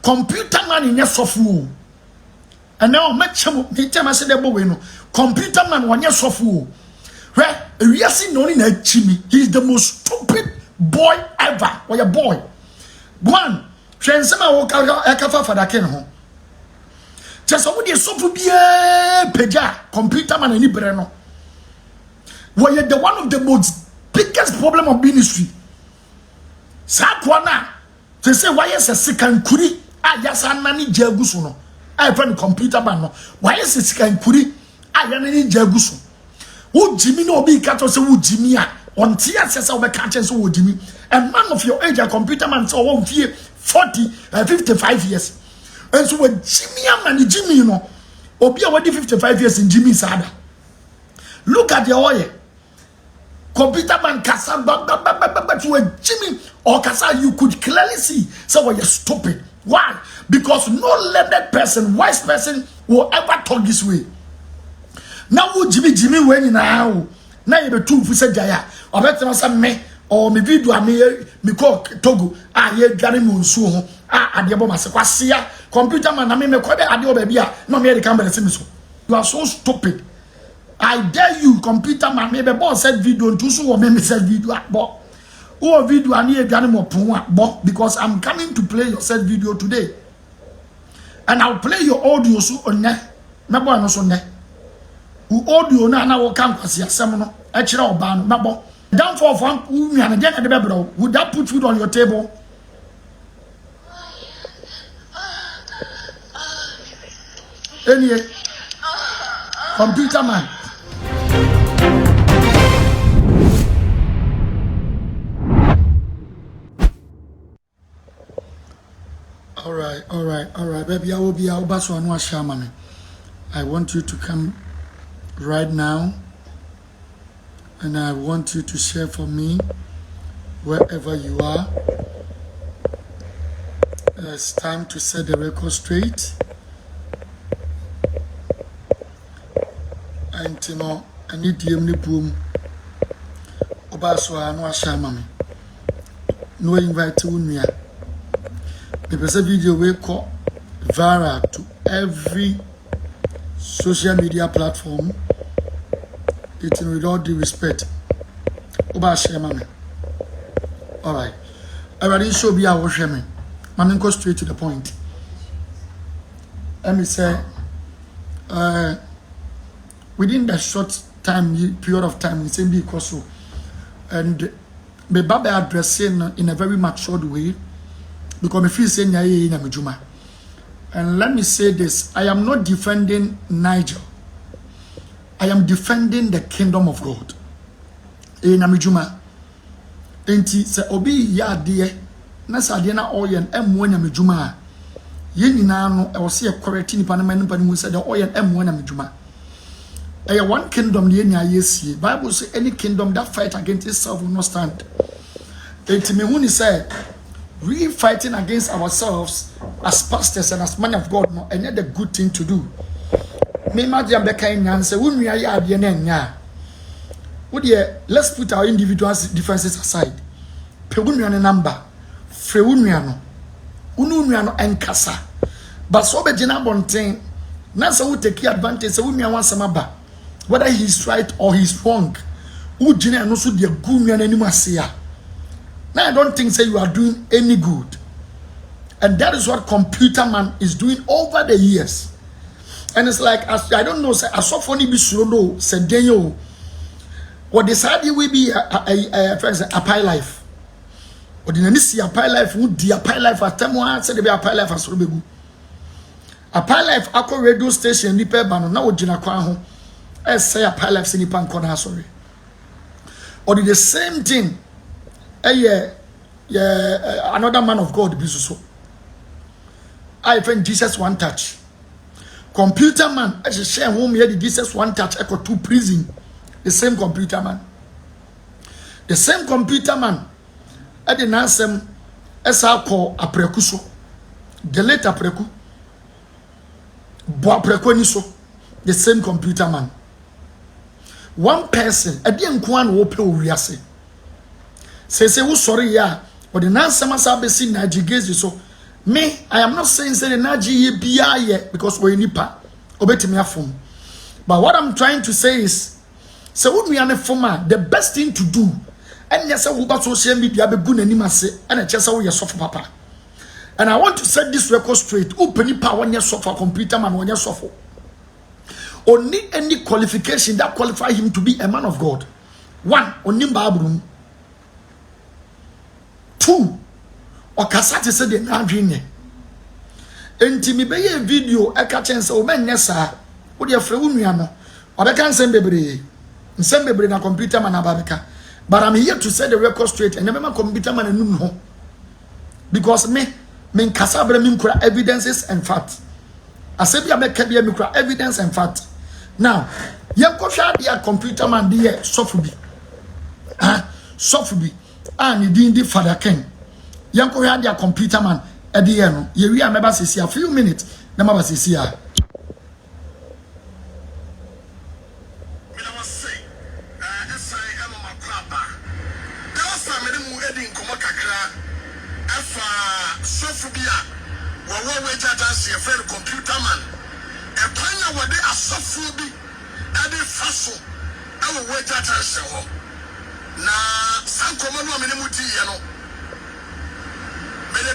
computer man in your software. And now match him I said no computer man one your software. Where we are seeing only a Jimmy. He's the most stupid boy ever. Or a boy. One, Transema walk out a cafe for that home. Just somebody so for be a peja, computer man any breno. Why you're the one of the most biggest problem of ministry. Sakwana. They say why is a second kuri? Ah, yes, I'm nani jagusuno. I find computer man. Why is a second kuri? Ah, yani jagusu. Who Jimmy no be kato se who Jimmy on tears says over catches who Jimmy. A man of your age, a computer man, so 1 year 40 55 years. And so when Jimmy you know, or be already 55 years in Jimmy's ada. Look at the oil. Computer man Kasa but you were Jimmy or Kasa, you could clearly see. So you're stupid. Why? Because no learned person, wise person will ever talk this way. Now Jimmy when now you be too for say jaya or better some me or me video me call Togo ye gari mu nsuo ho adebo masekwasia computer man na me ko be adebo ba bia no me the camera see me so. You are so stupid. I dare you computer man me be boss said video ntu so me said video bo o video ani e gari mo pon bo because I'm coming to play your said video today and I'll play your audio so on me bo no so ne audio na wo kan kwase asem no e kire oba no mabo down for one nua na dey na de bebro would that put food on your table? Any computer man all right baby I will be out baso anu ashama me. I want you to come right now, and I want you to share for me wherever you are. It's time to set the record straight. And you know, I need the only boom. Obaso anu ashama me. No invite unia. The person video will call viral to every social media platform. It's with all due respect. Oba share mami. Alright. I already show me how share me. Mami go straight to the point. Let me say within the short period of time we say because so and me baba addressing in a very matured way because me feel saying in a mejuma. And let me say this, I am not defending Niger. I am defending the kingdom of God. In Amijuma. Enti se obi ya de na sade na oyen emu Amijuma. Ye nyina no e wo se correct ni panama ni se the oyen emu Amijuma. E one kingdom ye nya yesie. Bible say any kingdom that fight against itself will not stand. Enti me hu ni say we fighting against ourselves as pastors and as men of God no and the good thing to do. Me imagine be kind and say we ya ade na nya. Let's put our individual differences aside. Pe wunua number. Fre wunua no. Wunua no enkasa. But so be gina bonten. Na say we take advantage say wunua wan samaba. Whether he's right or he's wrong. Who gina no so de gunua na anim ase. Now I don't think say you are doing any good. And that is what computer man is doing over the years. And it's like I don't know say asofoni bi surodo say denyo. What decide will be a pie life. Or the nisi a pie life would be a pie life at Temwa said be a pie life as Rubebu. A pie life ako radio station nipe bano na ojina kwa ho. Say a pie life sinipan kona sorry. Or the same thing. Another man of God so. I find Jesus one touch. Computer man, I should share home here the Jesus one touch echo to prison. The same computer man. The same computer man. I didn't ask him as I call a prekuso. The later preku. Boa prekoniso. The same computer man. One person, I didn't go and open say who sorry ya. But the nan sama sa besi na jigezi so Me, I am not saying say naji ye because we nipa obetimi afom. But what I'm trying to say is, so when we are former, the best thing to do, and yes, I will social media be good and nimase, and I just say soft papa. And I want to set this record straight. Open power when you suffer computer man when you suffer. Only any qualification that qualify him to be a man of God. One, only Babrum. Two, or Kasati said the Nadrine. Enti mi beye video e ka chen se o men nyesa wo de afre wunuano o be kan sem bebre na computer man ababeka. But I'm here to set the record straight and never computer man enu ho because me nkasa bra mi nkura evidences and facts. Asebi abeka bia mi nkura evidence and fact. Now yenko hwa dia computer man de sofu bi and the Father Ken yenko hwa dia computer man at the end, you will remember a few minutes. Number sisi ya.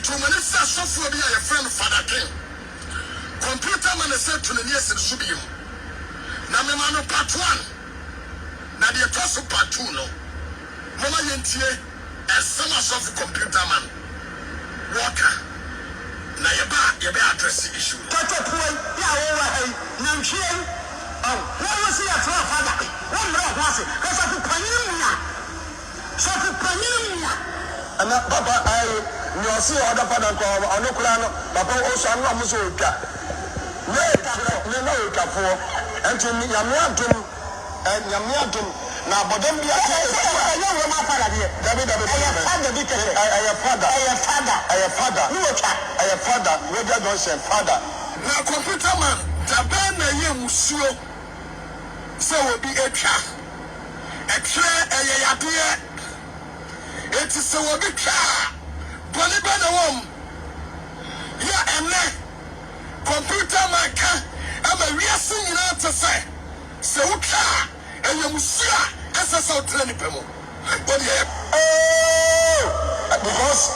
The minister software be a friend Father King. Computer man said to the nearest Subium. Namano part 1. Nadia Tosso part 2 no. Mama Yentie as some of computer man. Walker. Na yeba address the issue. Toto Pui, Namchian. Oh, what was he at Father? One more was it? Because of the Panina. So the Panina. And that Papa, you see other father call on the clan, Papa also I'm not so cat. No cat for and to me, Yamiatum and Yamiatum. Now, but don't be a father here. David, I have father, whether don't say father. Now, computer man, Tabana Yamusio, so will be a cat. A chair, it is so a big car. Bonibana yeah, and computer man can. I'm a real singing out to say. So car and you must as a sort of people. But yeah, oh, because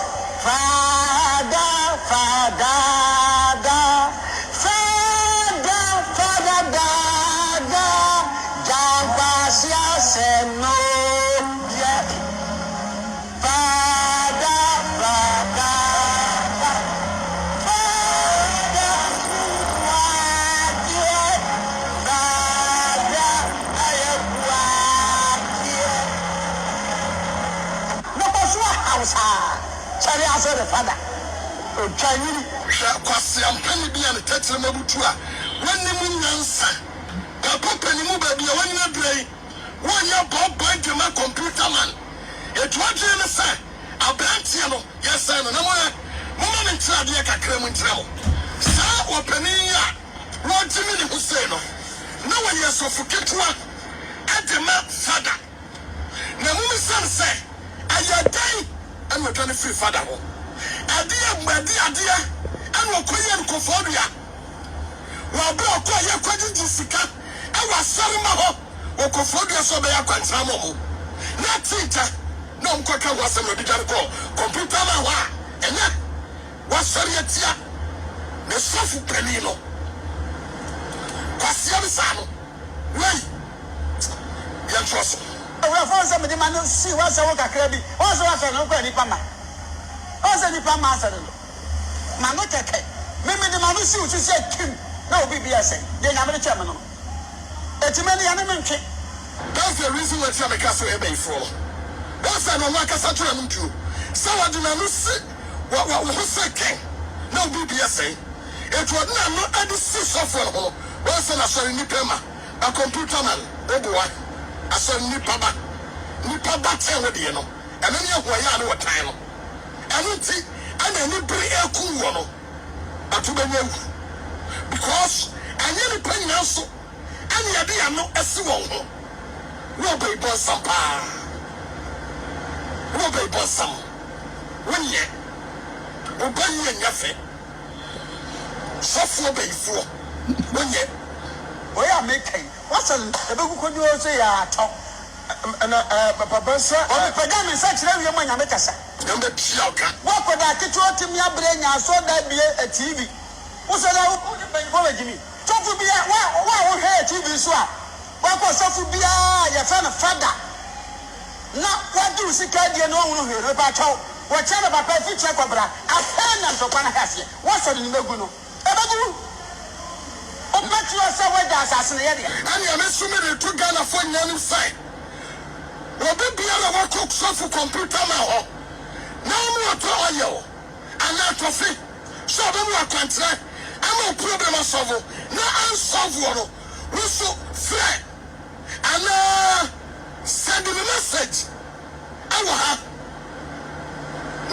the father. Chinese, I'm penny be and touch them to when the moon answer. Papa Penny Mubaby, when you're gray, when you're Bob Boy to my computer man. It was in a say, a Bantiano, yes, sir, and Mama and Tradiac, a creme and travel. Sir, or Penny, Lord Jimmy Hussein. No one yes, so forget one at the map, father. Now, Mummy son say, I are dying. And we're trying to free father. Idea, and we're going to Confronting. Well, Bill, you're quite Jessica. I was sorry, Maho, or Confronting, so they are quite some of them. Not teacher, no quicker was a medical call. Computer, and that was sorry at ya. The soft penino. Quasiam Sano. Wait, young trust. We have found somebody man see what's a work at Kirby. Also, I can open any pama. Also, the pama said, Mamma, maybe the man who see what you said, Kim, no BBS, then I'm a chairman. It's many animals. That's the reason why I'm a castle ebay for. That's an Omaka Satram too. So I do not see what was saying. No BBS. It was not any software. Once an Ashawo Pema, a computer man, oh boy. I saw Nipaba tell you know, and then you are what time. I don't see, and then you bring a cool one. Because I nearly pay also, and the idea no as well. No baby bosom, no baby bosom. 1 year, obey you and your Sofo be ifo. Wonye. Oya make. What's a begu ko do say ya to. Na papa sa o me pega me sa kire wi manya mekasa. Dem be pia oka. Wo ko da ketu otim ya bre nya so da bie a TV. Wo so da wo be ifo be gimi. Sofo bia wa wo he TV so a. Wa ko sofo bia ya fa na fada. Na wa du sika die no wo no he ba chaw. Wa cha na papa fi che kwabra. Afa na so kwa na hase. Wo so ni megu no. Ebegu. O bet you say we da asase na ye de. Ani amesu me de to Ghana for nyanu fine. Obi bia na wa cook so computer ma ho. Na mu to oyo. Ana to fi. So be mu akwantre. Ama problem solve. Na unsolve wo. We so fair. Ana send me message. Awa ha.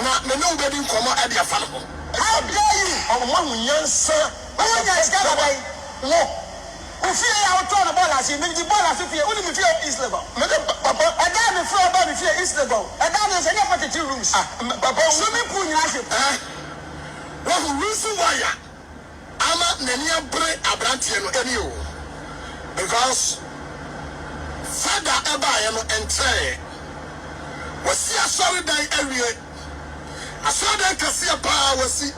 Na me no be din komo e dia fa no. How dare you? Oh, one yansa. When you scared by no. Ufie ya oto na ball as me the ball as fie. Uni me fie East level. Me papa, I got me floor about me fie East level. I got me say na 42 rooms. Papa, swimming pool ni ase. What reason why ya? Ama nani abre abrantie no eni o. Because father eba ya no entre. Wasi asori dan awie. Asada kasi pa wasi.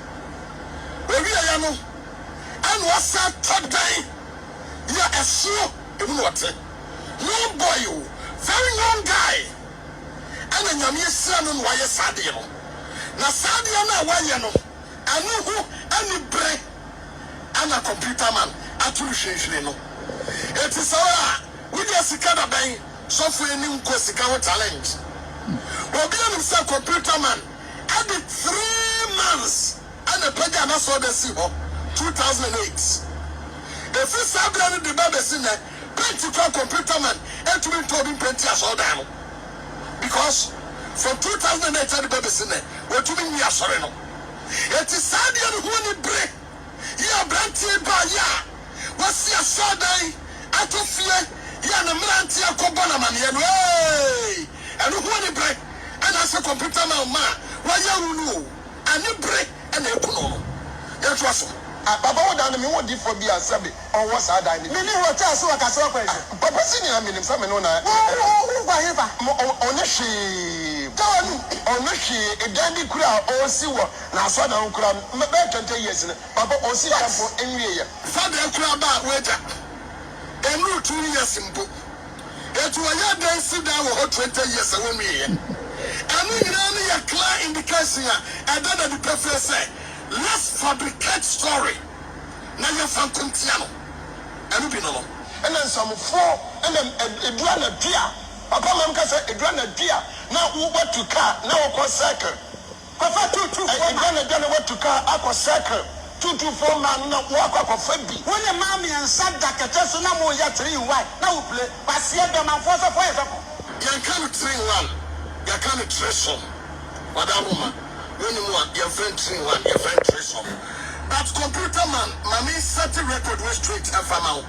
We ya no. And wasa today. Ya eso even what? Young boy, very young guy. And then nyame sra no wa ye sade no. Na sade na wa ye no. Anu hu ani bre. Ana computer man atu hwehwe no. It is all we just sika da ben software ni nko sika ho challenge. Obi am say computer man had 3 months and the page na so the see 2008. If you say that the baby sin practical computer man and to be told him plenty as all down. Because from 2008 the baby sin what to me sorry no. It is sad you who ni break. Ya branti ba ya. What's your sadai atofie ya na mranti akoba na mane no. Hey! And who ni break? And as a computer man ma wa ya runu. Ani break and e kuno. Ya twaso. Baba wo dan me wo di for bia sabe on what side dan ni me ni ho cha so ka so kwa ese papa sini na me nim sa me no na wo kwa hefa on hwe tawanu on hwe edan di kura o si wo na so na kura me be 20 years ne papa o si campo enwie ya fa de kura ba weja enu 2 years mbo etu ya dan si da wo 20 years wo mi ye anu nyina ni ya clear indication ya ada the prefer say let's fabricate story. Now you're from Contiano. And you know. And then some four, and then a drana deer. Papa Mamka said a drana deer. Now what to car, now a circle. Papa 2 2 4 what to car, aqua circle. 2 2 4 man, not walk up of Fabi. When a mammy and Santa Catassa, no more yet 3 white. Now play, but see them and force a fire. You can't train one. You can't trace some. Madame woman. When you want your friend train one, your friend trace some. But computer man, mommy set a record with straight and from out.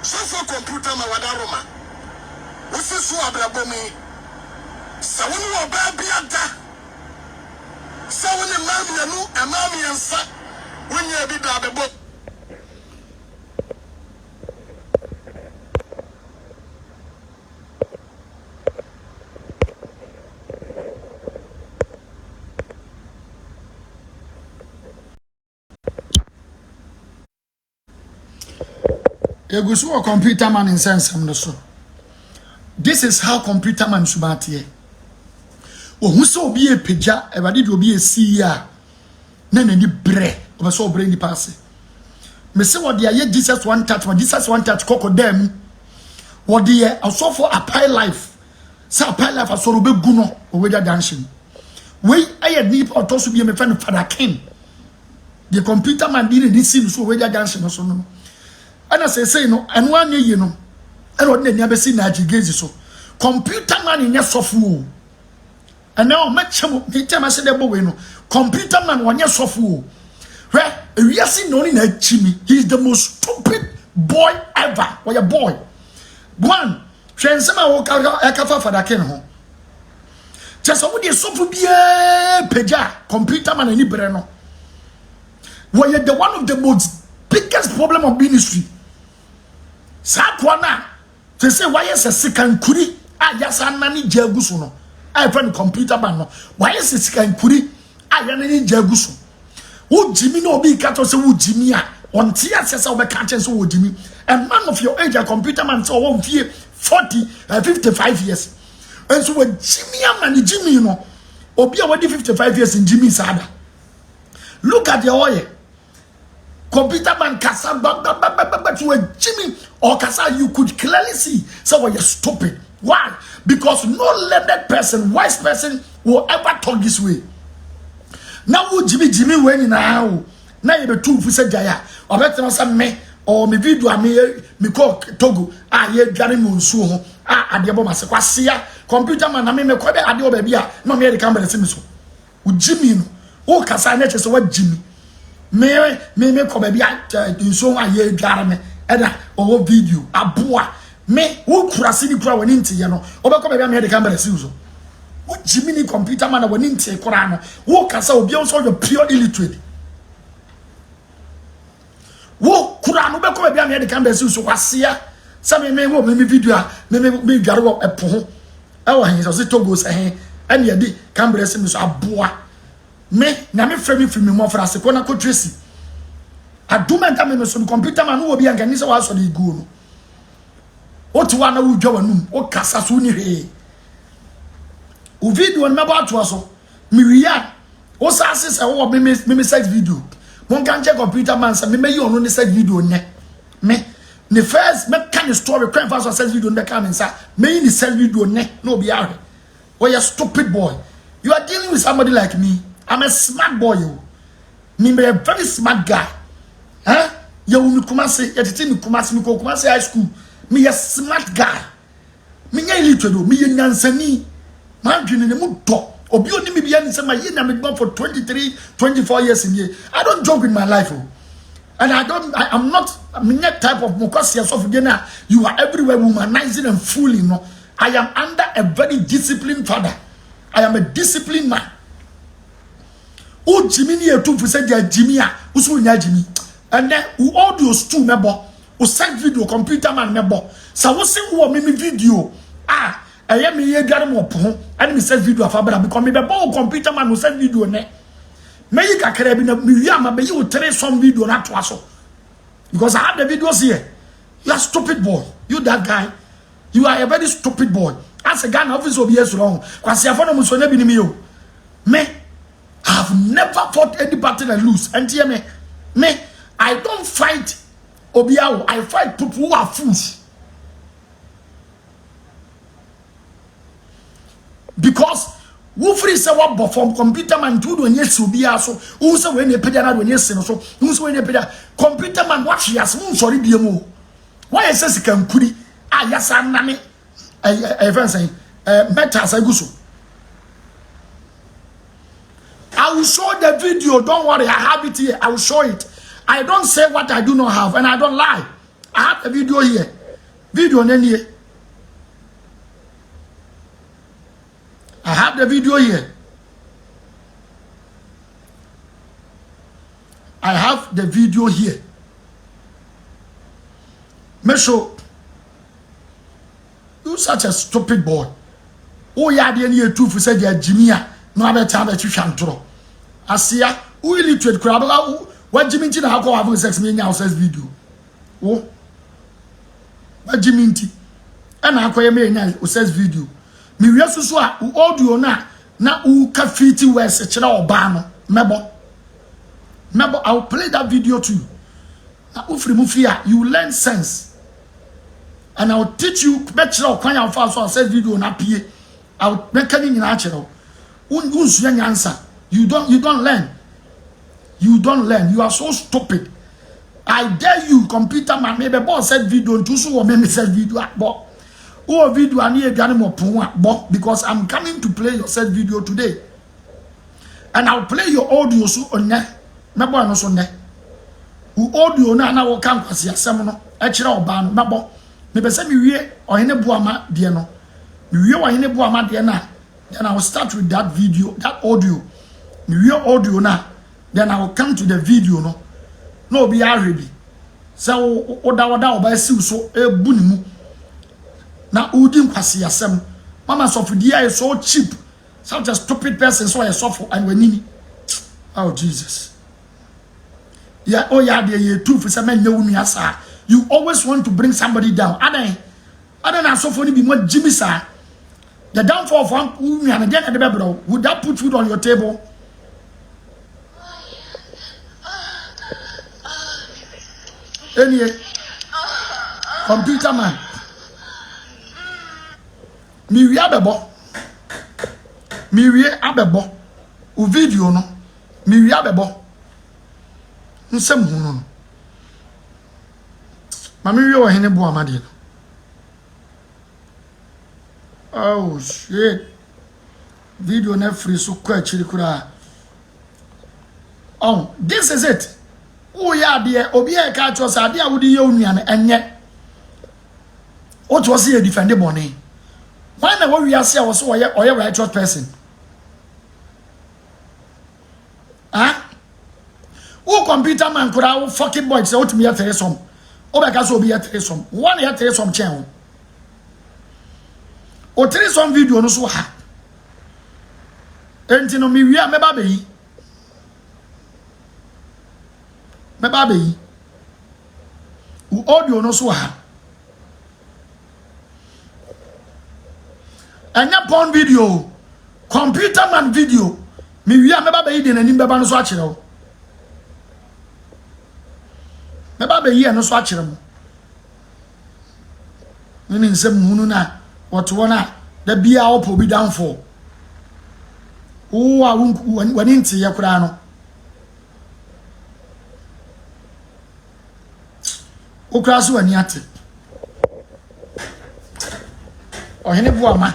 So for computer man, what aroma? What's this one about me? So when you are baby at that, so when the mommy and mommy and son, when you be the book. You go a computer man in sense I'm so. This is how computer man should be here. Oh, who so be a peja, ever did be a seer. None any bre, over so brain the pass. Me say what they are Jesus one touch, but Jesus one touch coco them. What they are also for a pie life. Say a pie life, a sort of big guno, or whether dancing. We I had need or to be a friend of Father King. The computer man didn't see so whether dancing or so no. And as I say no, and 1 year you know, and what they never seen Najigazi so. Computer man in your software. And now match him, the time I said the boy no. Computer man one year software. Right? We are seeing only a Jimmy. He's the most stupid boy ever. Why a boy? One, Shansama walk out for the ken home. Just somebody is so to be a peja, computer man any breno. Were the one of the most biggest problem of ministry. Sakwana, to say why is a second kuri? Yes, I'm nani jagusuno. I find computer man. Why is a second kuri? I am nani jagusu. Would Jimmy no be cat or say would Jimmy? On tears, yes, I'll be catching so Jimmy. A man of your age, a computer man, so 1 year, 40, 55 years. And so when Jimmy and Jimmy, you know, or be already 55 years in Jimmy's sada. Look at the oil. Computer man kasa but you were Jimmy or kasa, you could clearly see. So you're stupid. Why? Because no learned person, wise person will ever talk this way. Now would Jimmy when now you be too for say jaya or better some me or me video me call Togo ye gari monsu ho adiabo mase kwasia computer man na me ko be adio ba bia no me camera se me so wo Jimmy no o kasa na chese wa Jimmy me ko ba bia nso ye gari me eda o video aboa me wo kurase ni kura woni ntiye no o be ko ba bia me camera se so wo Jimmy ni computer man na woni ntiye kura no wo kasa obi on so pure illiterate. Wo kura no be ko bia me de camera si so kwasia se me wo me video me dware wo epo ho e wo hen so Togo se hen ene ye di camera si me so aboa me na me frame mo frase ko na ko tracy adumenta me so computer man wo bia ngani se wa so de igu no o ti wa na wo dwa wanum o kasa so ni he o video na ba to so mi wiya o sa se wo me sex video. One can check computer man say me you on the video ne me the first me can story crime fast sex video ne come inside me in the sex video ne no be are. Oh you stupid boy, you are dealing with somebody like me. I'm a smart boy. Me a very smart guy. Huh? You me Kumasi, you me Kumasi high school. Me a smart guy. Me nya illiterate, me nyansani. Man dwene ne mu do. Obi oni me bia ni say my year na me born for 23 24 years in here. I don't joke with my life. And I'm not that type of mukasias of dinner. You are everywhere womanizing and fooling. No, I am under a very disciplined father. I am a disciplined man. Oh, Jimmy, you two percent Jimmy, who's Jimmy, and then who all those two member, who send video computer man member. So what's it who me video? I am here getting up and me send video of Abra because me be computer man who send video ne. Me you can carry me yama be you trace some video na to aso. Because I have the videos here. You are stupid boy. You that guy. You are a very stupid boy. As a guy office will be yes wrong. Because you have so never me. Me, I have never fought any battle and lose. And hear me, I don't fight Obiao. I fight people who are fools. Because who free say what from computer man to do yes Obia so who say when you pay na when yes so who say when you pay computer man what she has mun sorry be mo why say can kudi yes aname even say better say go so I will show the video, don't worry, I have it here. I will show it. I don't say what I do not have and I don't lie. I have the video here. Video here. I have the video here. I have the video here. Mesho, you such a stupid boy. Oh yeah, the year two for said Jimmy. No other time that you can draw. Asia, who illiterate crab? What Jimmy Tina have having sex me now says video. Oh, what Jimmy T and I call me now who says video. Me reason so who audio na who can fit you where such a bano. Mebo, I'll play that video too. Now, if you remove fear, you learn sense. And I'll teach you better or kind of fast so I said video na pie. I'll make it natural. Answer. You don't learn. You don't learn. You are so stupid. I dare you, computer man. Maybe boss said video and so or maybe said video but oh video I need but because I'm coming to play your said video today. And I'll play your audio so on there. Maybe no so there. Who audio na will come as your seminal. Actually or ban mabo. Maybe say me we or any buama dear no. Me or any buama dear na. Then I will start with that video, that audio. New audio now. Then I will come to the video no be ready. So oda oba siw so ebu ni mu. Na udi nkwasi asem. Mama Sofudia is so cheap. Such a stupid person so I suffer and wenini. Oh Jesus. Yeah, oh yeah, they too for some you always want to bring somebody down. I don't suffer be more Jimmy sir. The downfall of one woman and then the would that put food on your table? Anyway, computer man. Mi abebo o video no mi abebo nsem hu no ma mi o hene bo amade no. Oh shit, video na free so kwa chiri kura. Oh, this is it. Oh yeah, dear obi e ka cho sa de a wodi ye onuane enye o to se defend money. Why na we are say was so oye righteous person? Huh? Who computer man could have fucking boy say what me a tell some. O be ka so be a tell some. One ya tell some chen. O tell some video no so ha. Enti no mi wi a me ba be yi. Me ba be yi. O audio no so ha. Anya porn video, computer man video. Me wi a me ba be yi de nanim be ba no so a kire wo. Me ba be yi no so a kire mo. Ni nsem hunu na what wona da bia opo bi down for. O a wani nti ye kura no. O kura so wani ate. O hene bu ama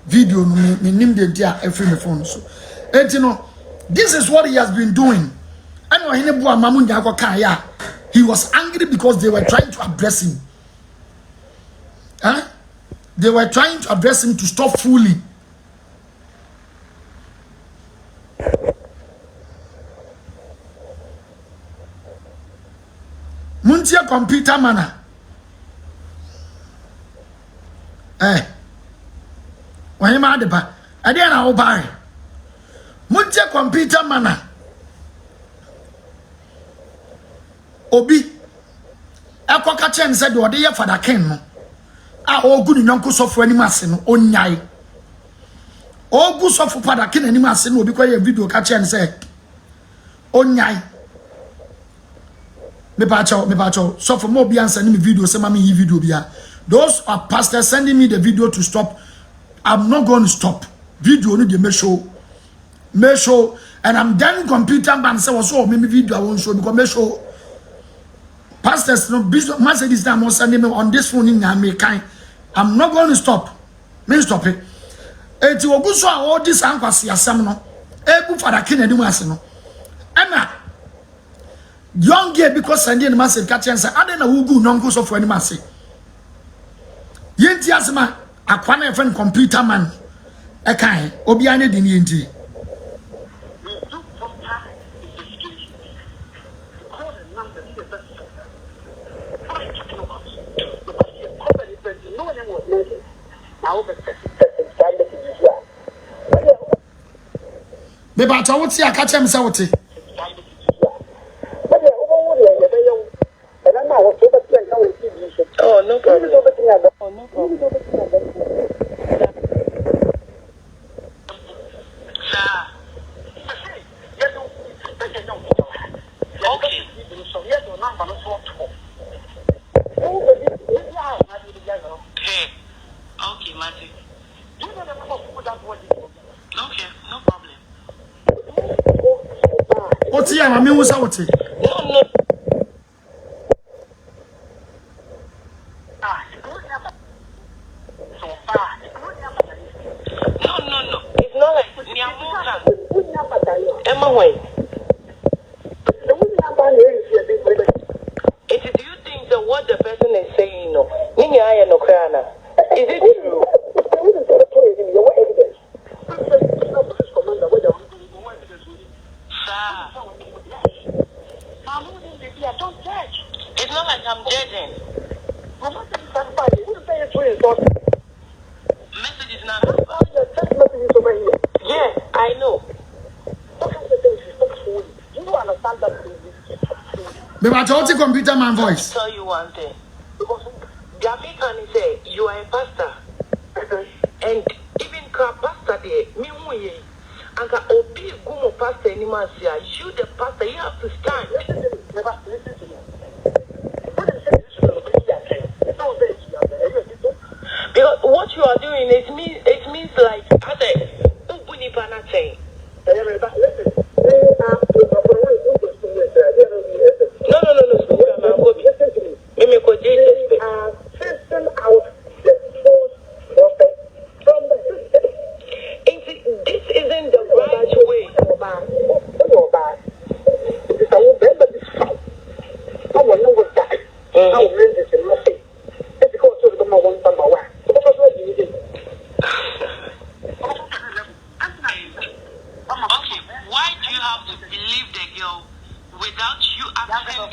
video no me nim de dia every me phone so. This is what he has been doing. And o hene bu ama mu nya akoka ya. He was angry because they were trying to address him. Huh? They were trying to address him to stop fooling. Muntia computer mana. When you mad about I didn't know buy. Muntia computer mana. Obi Eko kachen said what they for the king no. O good nyonko sofo ani mase no onyai. O gu sofo pada king ani mase no obi kwa video kachen say onyai. Me pacho sofo mo bi answer ni me video say mama yi video bia. Those are pastors sending me the video to stop. I'm not going to stop. Video no dey make show and I'm done computer man say was so me video I won't show because make show. Pastors, no business. Message this time sending me on this phone in kind. I'm not going to stop. Me stop it. Eti oguso all this ankwasi asem no. Ebu fada kin edi mase no. Emma. Young girl because sending the message catch and say ade na wugu nonko so for any mase. Yenti asema akwana e friend computer man. E kan obi ane di ni yenti. Beba ta wuti aka chem se wuti. Oh no problem. Oh no problem. Okay, Matty. Okay, no problem. What's here? Mami wusa wuti. No. No. It's not like Nyamuka. Emma Wayne. Do you think that what the person is saying, no? Is it true? Sir, but I computer man voice. Tell you one thing. The American say you are a pastor, and even pastor there, me we, and obi gumo pastor anymore. You the pastor, you have to stand. Because what you are doing, it means like I say, ubuni panate. No. Filtering out the false prophet from the system. This isn't the right way. I will remember this fight. I will never die. I will learn this in my faith. It's because of the one number one. Okay, why do you have to believe the girl without you asking them?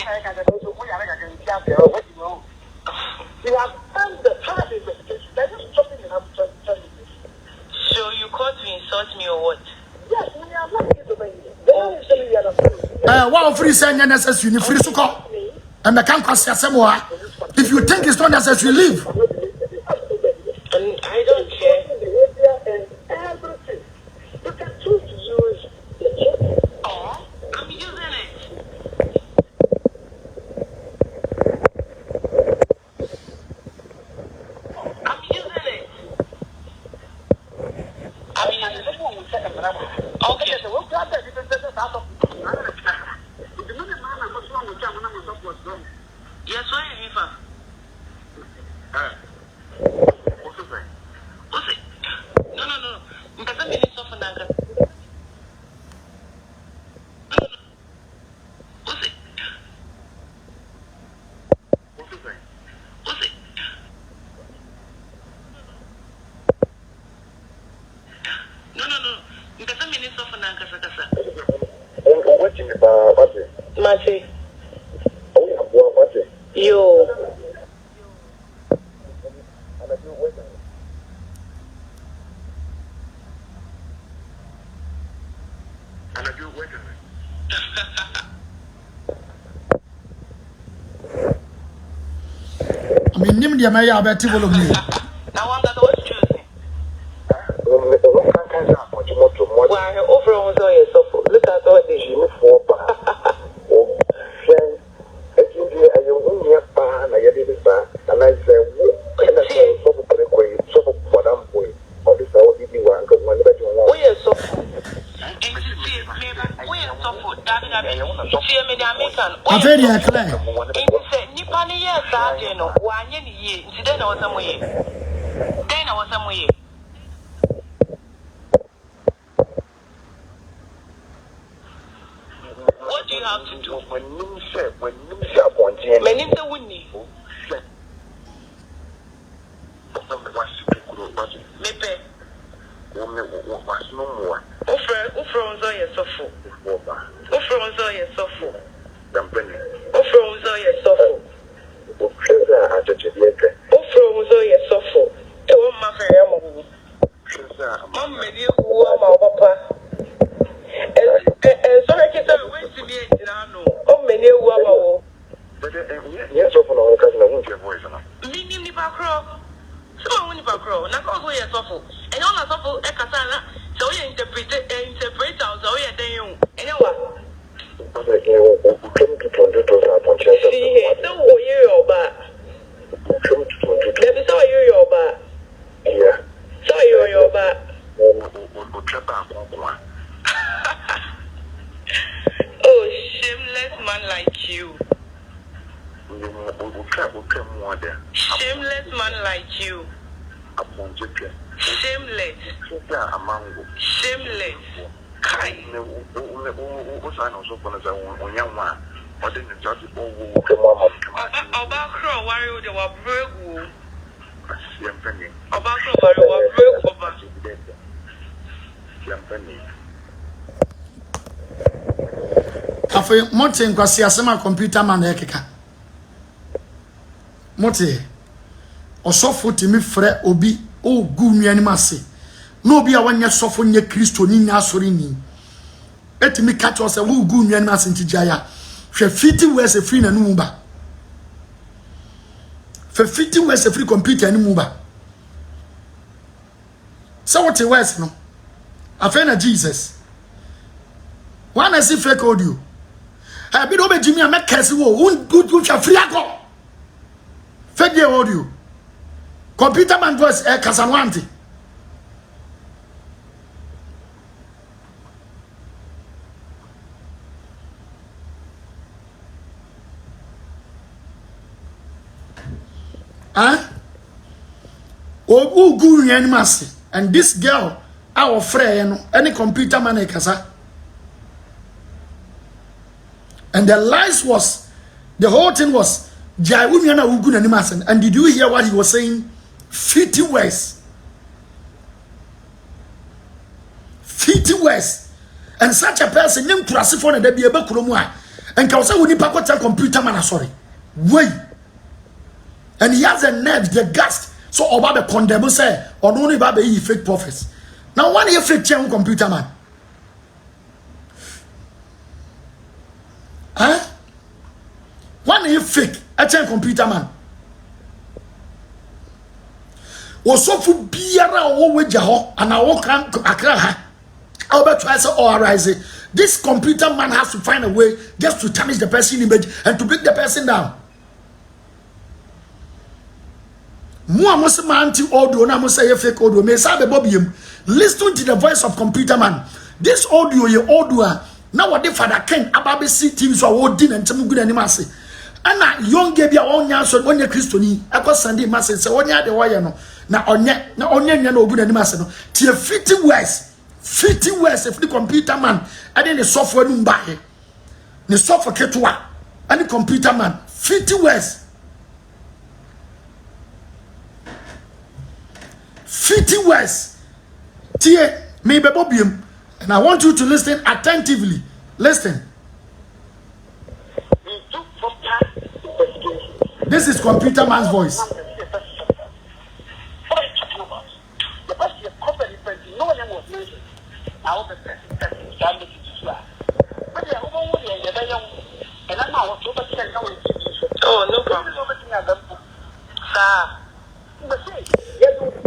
You have done the hard investigation. There's just something you have to tell you this. So you called to insult me or what? Yes, we are not here. One free saying necessary, you free to call. And the can't cost somewhere. If you think it's not necessary, leave. And I don't care. You can choose to use the chip. Oh, I'm using it. Okay. Yes, why are you here? What's it? No. It doesn't mean it's off an angle. What's it? No. It doesn't mean it's off an angle. Mate. Yo. I mean, name the Maya about people of me. Now I'm going to choosing. Why overall was all your sofa? Look at all this. I'm very clear. What do you have to do? When you say Mote nkwasi asema computer man ekeka mote osofo timi frɛ obi o gu nuani mase no obi a wanya sofo nye Kristo ni nya asori ni etimi ka cho se wo gu nuani mase ntijaya She 50 words a free na no ba. For 50 words a free computer and muba. So what it was no? I find Jesus. One I see fake audio. I be over Jimmy and make case wo good free ago. Fake the audio. Computer man voice Casanwanti. Oh, guru animasi. And this girl, our friend, any computer man kasa. And the lies was, the whole thing was, and did you hear what he was saying? 50 words. 50 words. And such a person, named Krasifon, and be a bakurumwa. And Kausa Winipakota computer man, sorry. Wait. And he has a nerve, the gust. So Oba be condemn say, or only Baba he fake prophets. Now one year fake chair computer man. Huh? One year fake a chair computer man. Osofu biara owo jaho and I walk akra. I'll bet try to arise. This computer man has to find a way just to tarnish the person image and to break the person down. Mua must manti audio na must say fake audio. Me sabe bobium. Listen to the voice of computer man. This audio ye audio. Now what the father Ken ababe see teams so odin and temu good animasi. Ana young gebia onya so onye Christoni. Akwa Sunday mass say onya de wire no. Na onye nya no good animasi no. Tie 50 words. 50 words if the computer man and then the software no mbahe. The software ketwa and the computer man 50 words. 50 words. Tie me bebobium. And I want you to listen attentively. Listen. This is computer man's voice. Oh, no problem.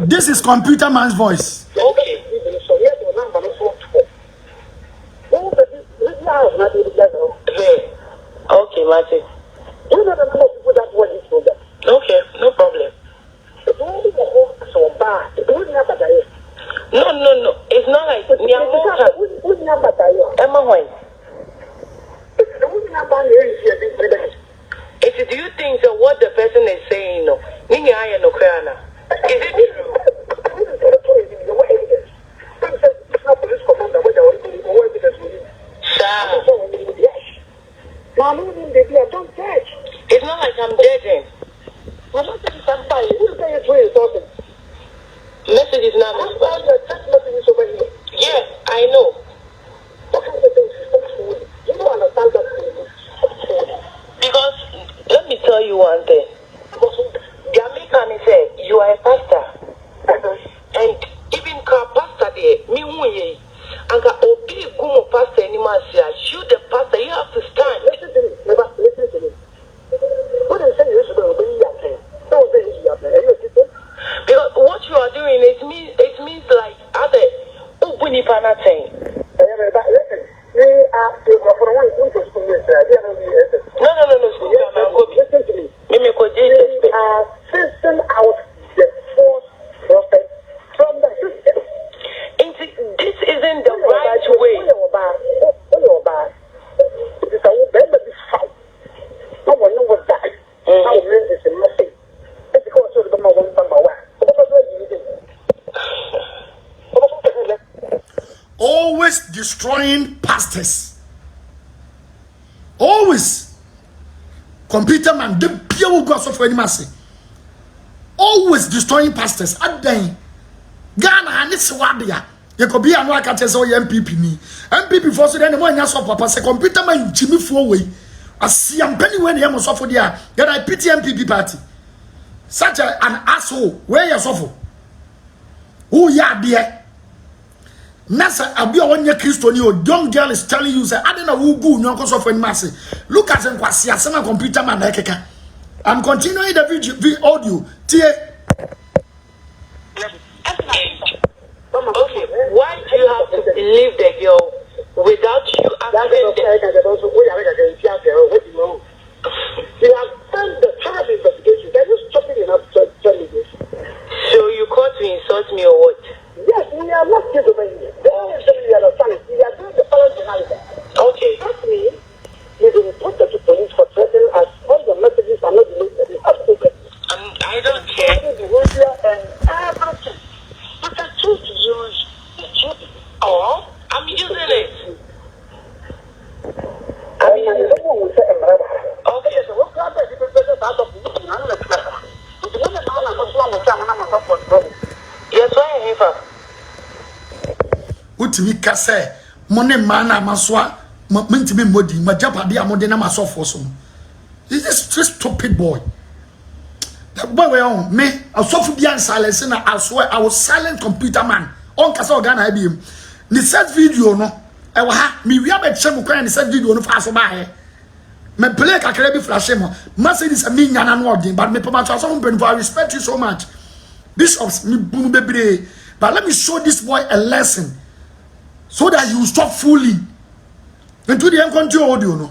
This is computer man's voice. Okay. Okay, Martin. Okay, no problem. No. It's not like Emma White. Do you think that what the person is saying, no? Is it true? It's not like I'm judging. Message is not responsible. Yes, I know. Because let me tell you one thing. Jamaican said you are a pastor, and even pastor there, me who and obi gumo pastor anymore. You the pastor, you have to stand. Listen to me. What they say is because what you are doing it means like other ubunipana thing. No. Listen to me. They are phasing out the false prophet from the system. This isn't the right way. Always destroying pastors. Always. Computer man, the pure gods of any mass. Always destroying pastors. At then, Ghana and it's Wadia. You could be a no catches or MPP me. MPP for so then one years of papa say computer man Jimmy Floway. I see I'm penny when he was offered there. Then I pity MPP party. Such an asshole. Where you suffer? Who ya dear? Nasa abia onye Kristo ni o young girl is telling you say I don't know who go nyonko so for anymore. Look at them kwasi asema computer man ekeka. I'm continuing the video audio. Tie. Okay, why do you have to leave the girl without you asking them? You have done the thorough investigation. Can you stop it enough to tell me this? So you called to insult me or what? Yes, we are not schizophrenic. The only thing we understand is we are doing the following analysis. Okay. That means you will report that to police for threatening as all the messages are not deleted. I don't care. Behavior and everything. You can choose to use the truth. Oh, I'm using it. Okay. So what God does, he prepares us out of the yes, why are you here? Utimi kase money mana maswa mentimi modi majapade amode na masofo so. This is just stupid boy. That boy we on me asofu bia silence na I swear I was silent computer man on kasa organa ibim. Ni set video no e wa ha mi wi abetche mu kwan ni set video no fa so ba he. Me play kakra bi flash mo. Message is a me nyana no odin but me pama so some pen I respect you so much. Bishops me bunu bebre but let me show this boy a lesson so that you stop fooling. Into the encounter audio no.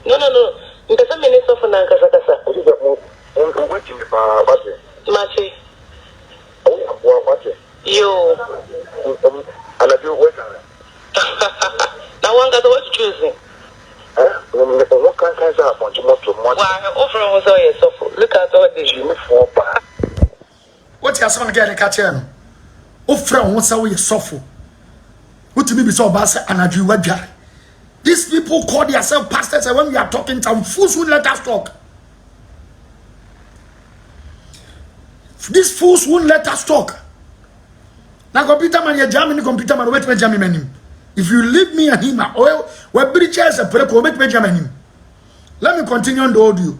No. Mpesa minister for Nankasa Kasa. Machi. Yo. Now one got what choosing. Look at all this. What you are get a catcher? Offer on what's away suffer. What to me be so bad and I do what. These people call themselves pastors, and when we are talking, some fools won't let us talk. These fools won't let us talk. Now, computer man, you're jamming computer man, wait, jamming him. If you leave me and him, or we're preachers, a prayer, wait, jamming him. Let me continue on the audio.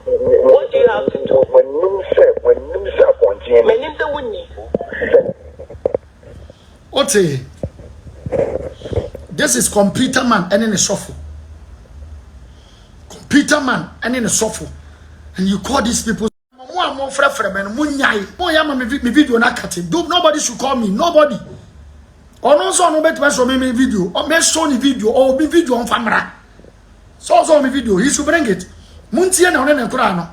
What do you have to do? Ote, this is computer man and in a shuffle. Computer man and in a shuffle. And you call these people nobody should call me. Nobody. Or no so no better show me video. Or me show me video or me video on camera. So me video. He should bring it. Muntie na one na kura no.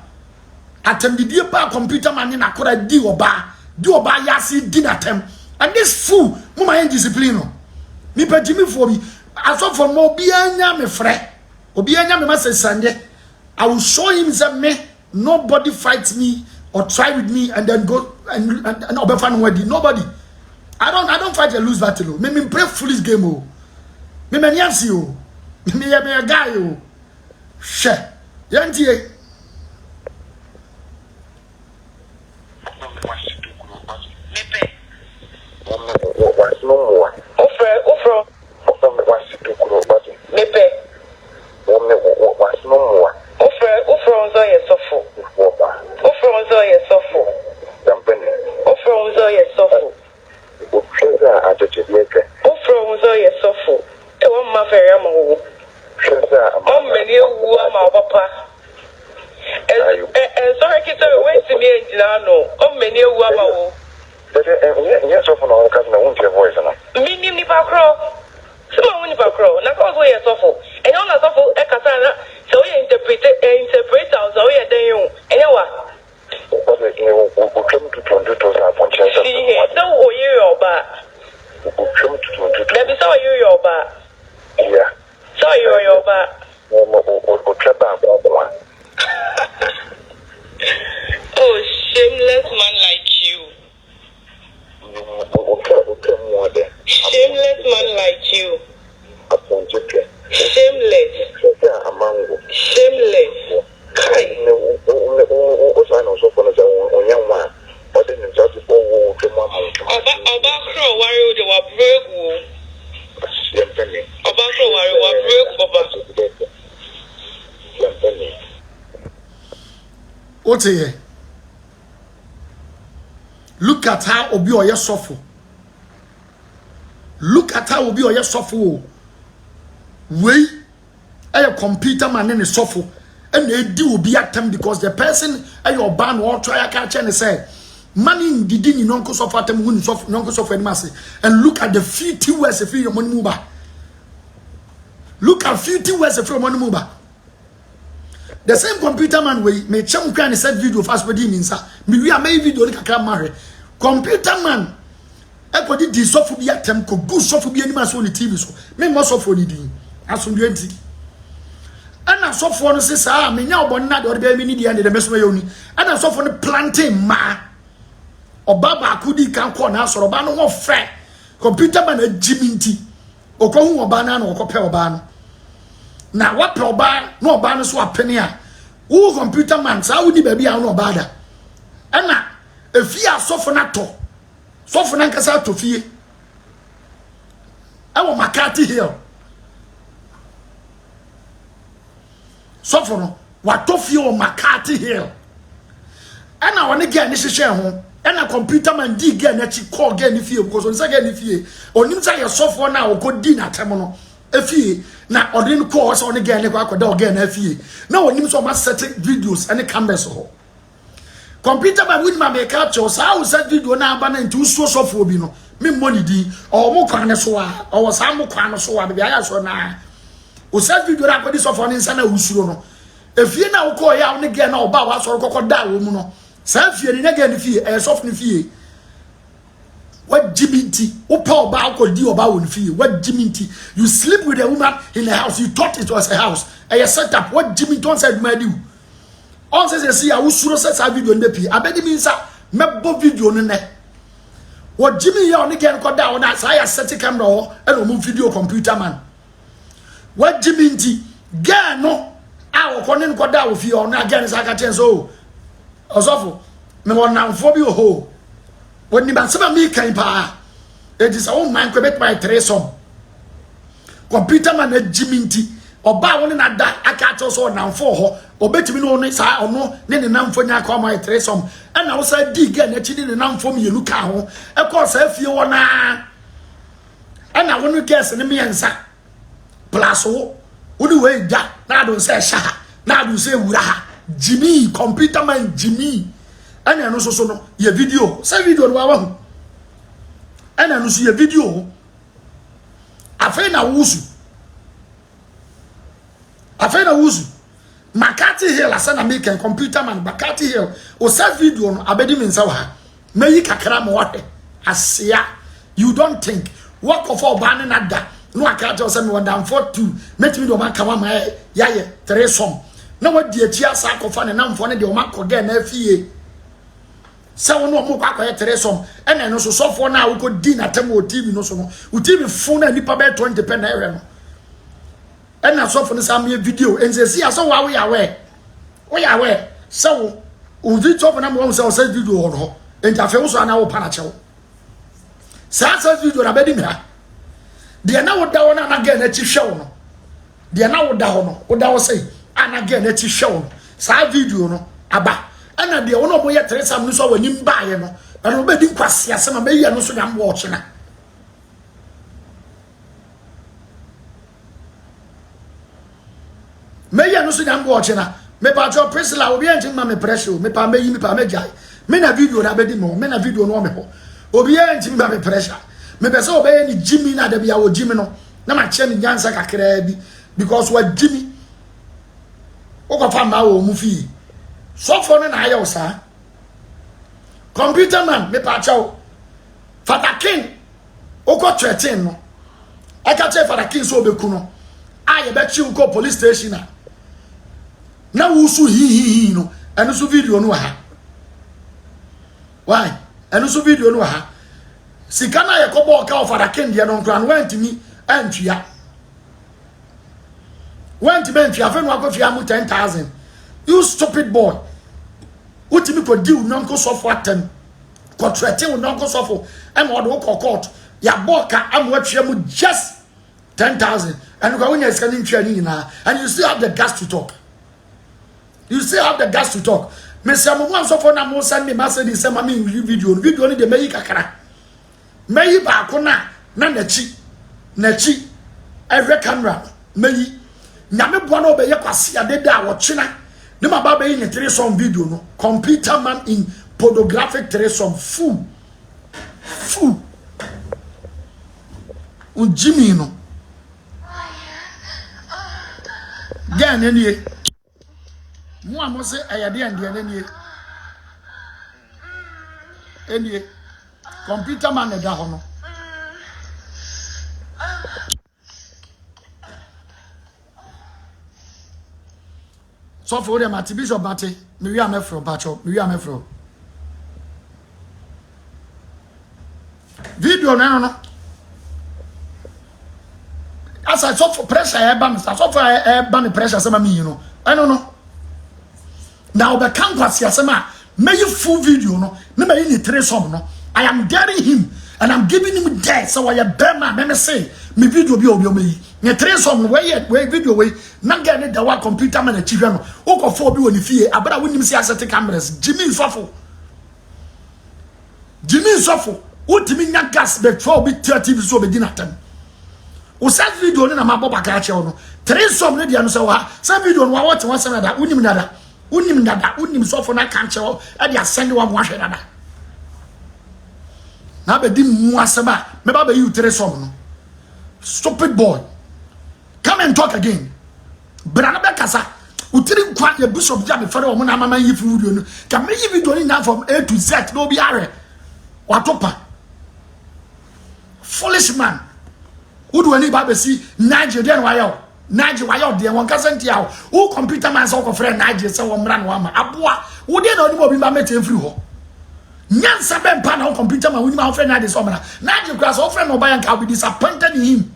Atem di pa computer man na kura di oba yasi di na tem. And this fool, mama indiscipline no. Me pa Jimmy for me. As of for mo bianya me frɛ. Obianya me message sande. I will show him that me nobody fights me or try with me and then go and obefan wedding. Nobody. I don't fight a lose battle. Me play foolish game oh. Me yansi oh. Me a guy oh. She. Yanti Oh, shameless man like you. Shameless man like you. Shameless. Shameless. Ote, look at how obi oye suffer. Look at how obi oye suffer. Way a computer man in suffer. And they do be at them because the person at your ban or try a catch and say, money didn't non suffer them when suffer non suffer mass. And look at the 50 words of your money mover. Look at 50 words of your money mover. The same computer man way may chum can set video fast with him inside. Me are made video like a marry. Computer man, I put it this soft be at them could go soft be any man on the TV so. Me most of only thing. As on the empty. And I saw for says, ah, me now but not or baby need the end of the best way only. And I saw for the plantain ma or Baba could he can call us or a banner of fair. Computer man a jiminti or come or banana or copper ban. Now what proba no ban so a penny. Who computer man so would baby I no bada. And now if you are softenato, softenancasa to fear. I want my catty here. Sofo what tofi o McCarthy Hill. And I want to get this share home. And a computer man dig get net call get if you because on second if you on inside your software now go din at temono. If you now or didn't call us on again again if you now on him so much set videos and the cameras ho. Computer man with my make capture so I will set video now ban into so software bi no. Me money di or mo kwan so a or some mo kwan so a be I so na. O set video na pedi so for nsa na usuro no efie na wo ko ya wo ne ge na oba wa so kokko da wo mu no sa fie ni na ge ni fie e soft ni fie what jiminti wo pa oba ko di oba wo ni fie what jiminti you sleep with a woman in the house you thought it was a house a set up what jiminti on said ma di on say see ya usuro set sa video ne pi abedi mi nsa mebo video no ne what jimi ya on ge ko da wo na sa ya set camera ho e no mu video computer man what jiminti ga no awo konen ko da wo fi o na again sa ka chen so osofo me won na mfo bi o ho woni ba se ba mi kan pa it is all man ko bet my tresom computer man na jiminti oba woni na da aka to so na mfo ho obetimi no ni sa ono ne na mfo nya ka my tresom e na wo sa di ga na chi ni na mfo mi yelu ka ho e ko sa fie wona e na wonu guess ni me ensa plus who way that now don't say shaha now do say wura Jimmy computer man Jimmy and I know so no your video say video no wa and I know see your video afa na wusu McCarthy Hill asa na make computer man McCarthy Hill o say video no abedi mensa wa meyi kakra mo wate asia you don't think work of all ban na da no akata o say me won for two make me do man kama ma yaye tresom na wadi achi asa akofa ne namfo ne de o makoge na afie se won no mo kwakoye tresom ene no so sofo na wo ko di na tem o TV no so no o TV phone na nipa be 20 pen na ewe no ena sofo ne sam ye video ense si aso wa we ya we so o video na mo so video ho enta fe wo so na wo pana chewo sa video na be di me ha de na woda wona na ga na chi hwe no de na woda ho no woda wo sei ana ga na chi hwe no sa video no aba ana de wona mo ye tresam no so wani mbaaye no na no be di kwase ase ma be ye no so nyam wo chena me ye no so nyam wo chena me pa jo presla obi antin ma me pressure me pa me yi me pa me jai me na video na be di mo me na video no me ho obi antin ma me pressure me pese obey ni Jimmy na da bia wo Jimmy no na ma che ni nyansa kakra bi because what Jimmy o ko fa ma wo mu fi so for na ayo sa computer man me pa chawo Father King o ko threaten no aka che Father King so obeku no na ye be chi ko police station na wo su hi no eno so video no ha why eno so video no ha sika na ye ko bo ka of ada ken de no nkran went mi antwia went me antwia fe no akofia mu 10,000 you stupid boy utimi ko deal nonko so for atem ko trete nonko so for am odo ko court ya boka am watwia mu just 10,000 and when you're scanning training and you still have the gas to talk. You still have the gas to talk. Me say mo wan so for na mo send me message say ma me video ni de meyi kakara. Meyi ba ko na chi every camera meyi nyame bo na obeye kwase ade da wo twena ne ma ba be yi 3 some video no computer man in pornographic 3 some fool un Jimmy no gan enie mo amo se ayade ande enie computer man da ho no so for them at Bishop Bate me wi amefro bacho me wi amefro video no as I saw for pressure pressure sama me you know I don't know now the campus yasema may you full video no me may ni 3 some no I am daring him and I'm giving him death so I bema me say me video bi obi o me ni 3 some we video we na get ni da wa computer man achihwe no o ko fo bi woni fie abara wonim si asset cameras Jimmy Sofo utimi nya gas be for bi TV so be dinatam o set video ni na maboba ka che no 3 some ne dia no se wa set video no wa watch one sem da unim Sofo na kan che o e dia send wa mo ahwe dada na be di mu asema me ba be you 3 some no stupid boy come and talk again brana be kasa utiri kwa ye bishop ja me fere o mo na mama yi video no ka me yi video ni na from A to Z no bi are watopa foolish man Udu any baby see Nigerian wire de won kasenti a o computer man so ko frɛ Nigeria se wo mra no ama aboa wo de na oni mo bi ma mete free ho nyansa be mpa na computer man wo ni ma frɛ Nigeria so mra Nigeria class wo frɛ no buy and can be disappointed in him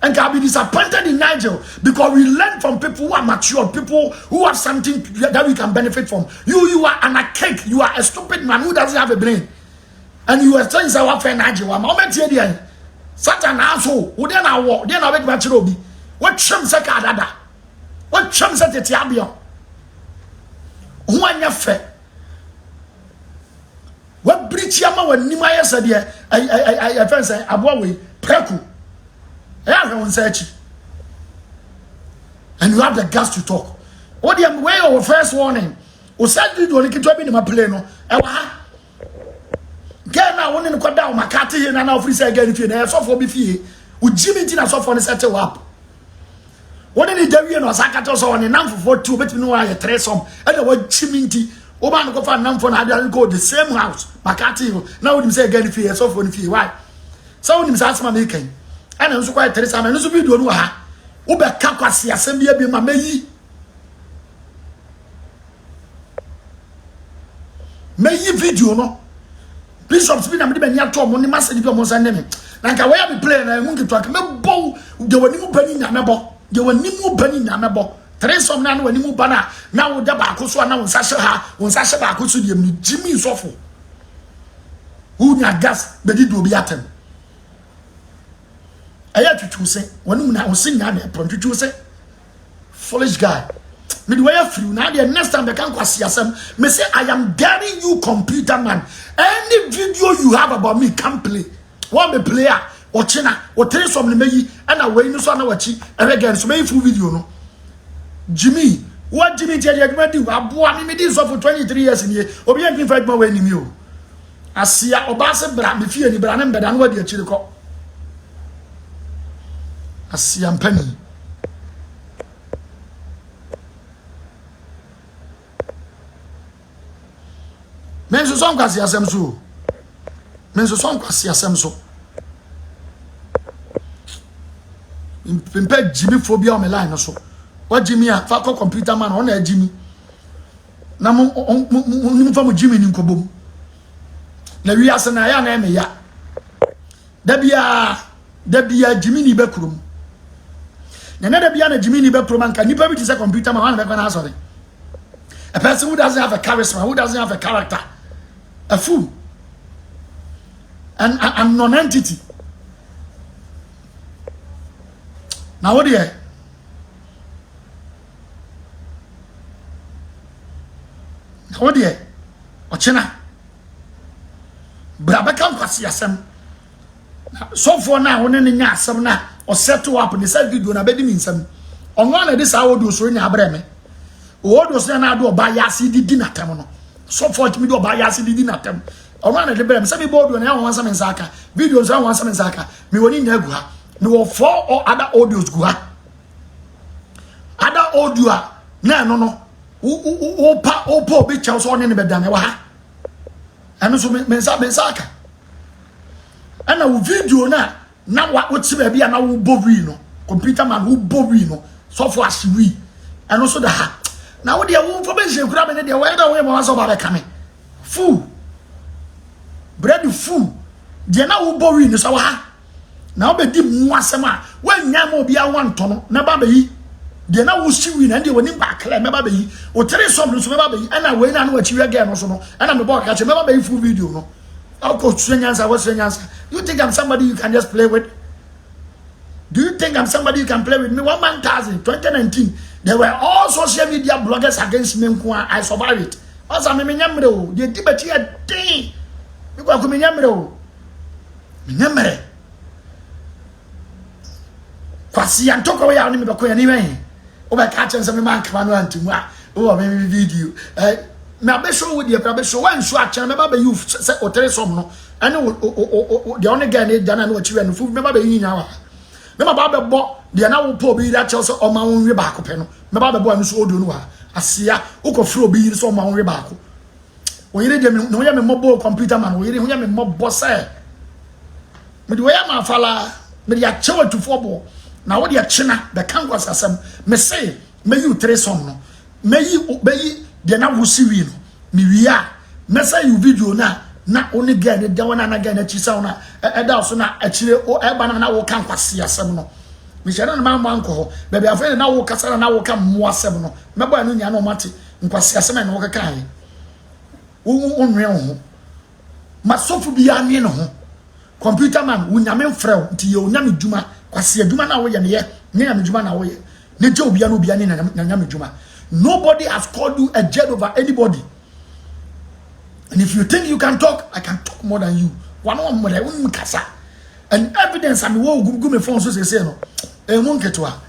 and can be disappointed in Nigeria because we learn from people who are mature, people who have something that we can benefit from. You are an cake, you are a stupid man who doesn't have a brain. And you are saying our friend Nigeria, moment here, such an asshole, who then I walk, then I wait my children. What chums a cadada? What chums at the Tiabio? Who are your fair? What breach yama when Nimaya said here? I fancy Abwawi, Preku. And you have the guts to talk. What the way our first warning? O said you don't keep in my plane. Get now one in the down my cat here and now free say again if you there so for be fee. Would Jimmy Tina so for the settle up? What did the devil or Sakatos on a number for 2 but no I 3 some and the word Chiminti. Oban go for none for another go the same house. Makati now would say again if you so for the fee. Why? So him ask my making. And I'm so quite Teresa, and also be doing ha. Uber Kakwasi, assembly be my may video no. Bishop speak and be near Tom, only master if you must send them. Like I will be playing, I won't get to a bow. There were new penny in Amabo. There were new penny in Amabo. Teresa man when you move banner. Now the Bakusu now on Sasha ha, on Sasha Bakusu, Jimmy Sofo. Who near gas, but it will be at him. I have to say, when you now sing, I'm to say, foolish guy. Midway through now, the next time they can't see us, me say, I am daring you, computer man. Any video you have about me, can play. One me player, or China, or tell some me, and I wait no son watch it, and again, so many full video, no. Jimmy, what Jimmy tell you, I do? I bought me this for 23 years in here, or be in fact, my way in you. I see a Obasa Bram, me fear, but I'm better than what you're chilling. Asiam penny. Men so son kwasi asem so. Men so son kwasi asem so. Pimpe Jimmy phobia on my line so. What Jimmy a fa computer man on Jimmy. Na mo fa mo Jimmy ni nkobom. Na wi ase na ya na me ya. Da bia Jimmy ni be krom. Na da bia na Jimmy ni be krom anka nipa bi ti say computer man be na sorry. A person who doesn't have a charisma, who doesn't have a character, a fool, and non-entity. Now what do you? What do you? Ochina. Brabakam kwasi asem. So for now, when any asem na or settle up in the side video na bedi minsem. Onwa na this how do so nya abreme. O do so na do ba yasi di na tem no. So for me do ba yasi di na tem. Onwa na de brem se me board na wan sam nsaka. Videos na wan sam nsaka. Me woni na gu ha. Me wo 4 or other audios gu ha. Other audio na no. Opa obi chaw so ne be dan e wa ha. Eno so me nsaka. Ana wo video na wo ti ba bia na wo bowi no. Computer man wo bowi no. So for asiwi. Eno so da ha. Na wo de wo information kura be ne de we da we ma so ba be kame. Fool. Bread fool. De na wo bowi no so wa ha. Na wo be di mu asem a wanya ma obi a wanto no na ba be yi. De na wo siwi na de woni ba kla me ba be yi. O tere som no so me ba be yi. Ana we na no achiwe again no so no. Ana me bo ka che me ba be yi full video no. How could Swenyansa? You think I'm somebody you can just play with? Do you think I'm somebody you can play with me? 1 man 2019. There were all social media bloggers against me. I survived it. Also, me nyamre. The debate here thing. You go me nyamre. Me nyamre. Kwasi antoko we ya oni me be ko ya ni wen. O be ka chen se me man kwa no antimu a. O me video. Na be show with the be show one show action me ba be you say hotel some no. And the only guy ne dana no achiwe no fu me ba be yin nya wa. Me ba be bo de na wo po bi da che so o ma won we ba ko pe no. Me ba be bo anu so odo no wa. Asia wo ko fro bi so o ma won we ba ko. O yire de me no ya me mobile computer man o yire ho ya me mobo say. Me de we ya ma fala me de ya chewa to football. Na wo de ya china the canvas asem me say me you three some no. Me yi de na wo si wi no. Me wi a me say you video na only girl de da wana na girl na chisa ona e da so na achire o e ba na wo kan kwase asem no. Me share na ma anko be be afre na wo kasara na wo kan mo asem no. Me ba no nya no mate nkwase asem na wo ka kan. Wo nwe ho. Ma sofu bi ya ne no ho. Computer man wo nya me frɛ nti ye onya me djuma kwase adwuma na wo ye ne ye nya me djuma na wo ye. Ne je obi ya no obi ya ne na nya me djuma. Nobody has called you a jet over anybody. And if you think you can talk, I can talk more than you. One more kasa. And evidence I'm go me phone so say no. E won ketwa.